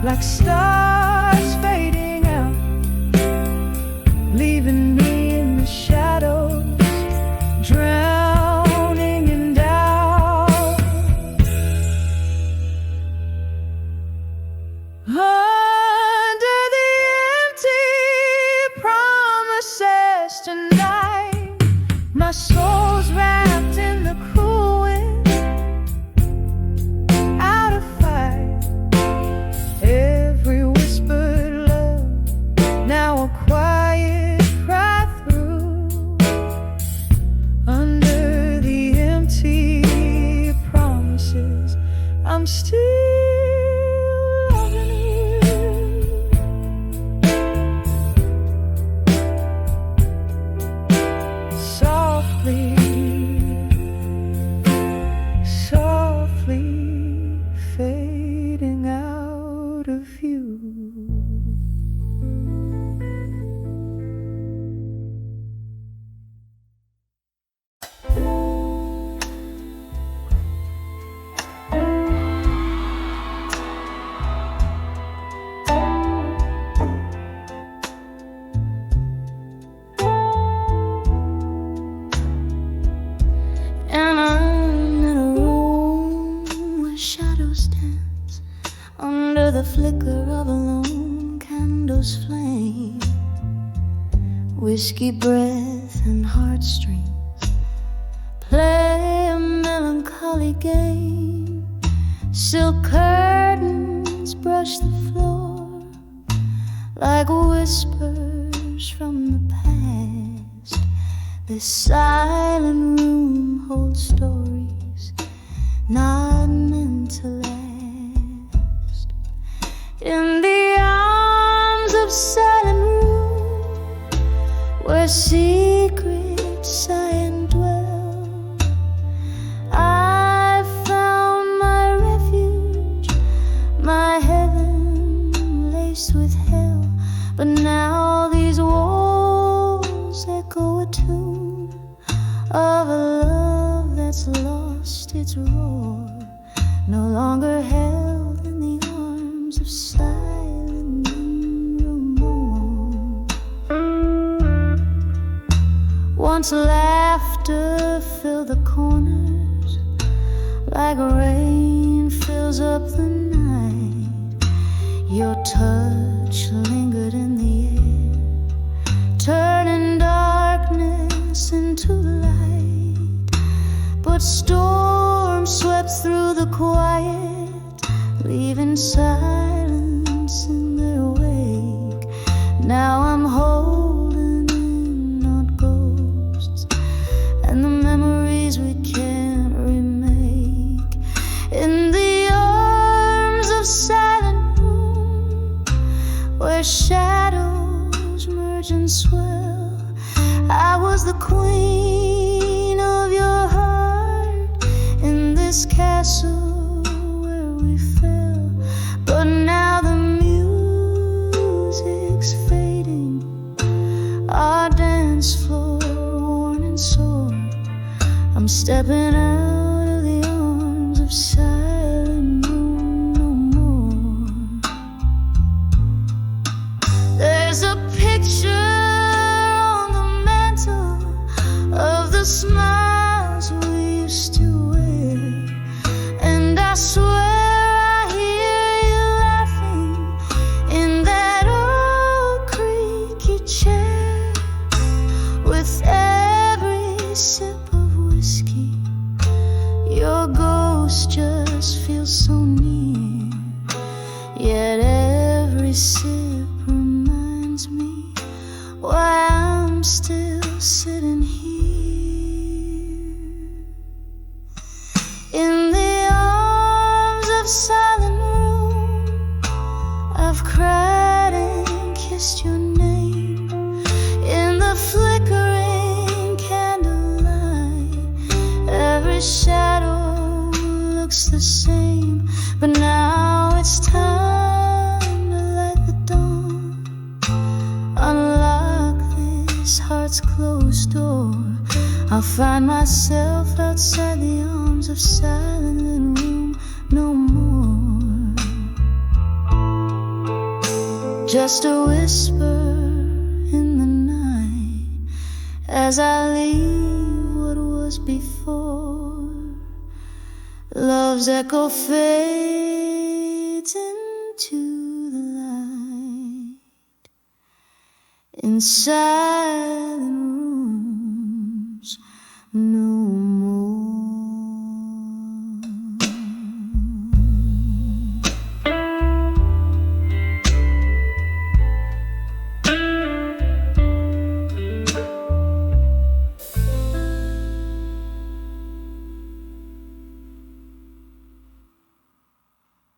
like stars fading out, leaving me in the shadows, drowning in doubt. Under the empty promises tonight, my soul's wrapped in the cool wind, out of fight. Every whispered love, now a quiet cry through. Under the empty promises, I'm still loving you. Softly, softly fading out of view. And I'm in a room where shadows dance under the flicker of a lone candle's flame. Whiskey breath and heartstrings play a melancholy game. Silk curtains brush the floor like whispers from the past. This silent room holds stories not meant to last. In the arms of silent room, where secrets sigh and dwell, I found my refuge, my heaven laced with hell. But now these walls echo a tune of a love that's lost its roar, no longer held in the arms of silent remorse. Once laughter filled the corners, like rain fills up the night. Your touch lingered in the air, turning darkness into light. But storms swept through the quiet, leaving silence in their wake. Now I'm holding in not ghosts and the memories we can't remake. In the arms of silent room, where shadows merge and swell, I was the queen of your heart in this castle where we fell. But now the music's fading, our dance floor worn and sore. I'm stepping out of the arms of silent room no more. There's a picture on the mantle of the smiles we used to wear, and I swear I hear you still sitting here in the arms of silent room. I've cried and kissed your name in the flickering candlelight. Every shadow looks the same, but now it's time to light the dawn. Unlock this heart's closed door. I'll find myself outside the arms of silent room no more. Just a whisper in the night as I leave what was before. Love's echo fades into the light in silent rooms no more.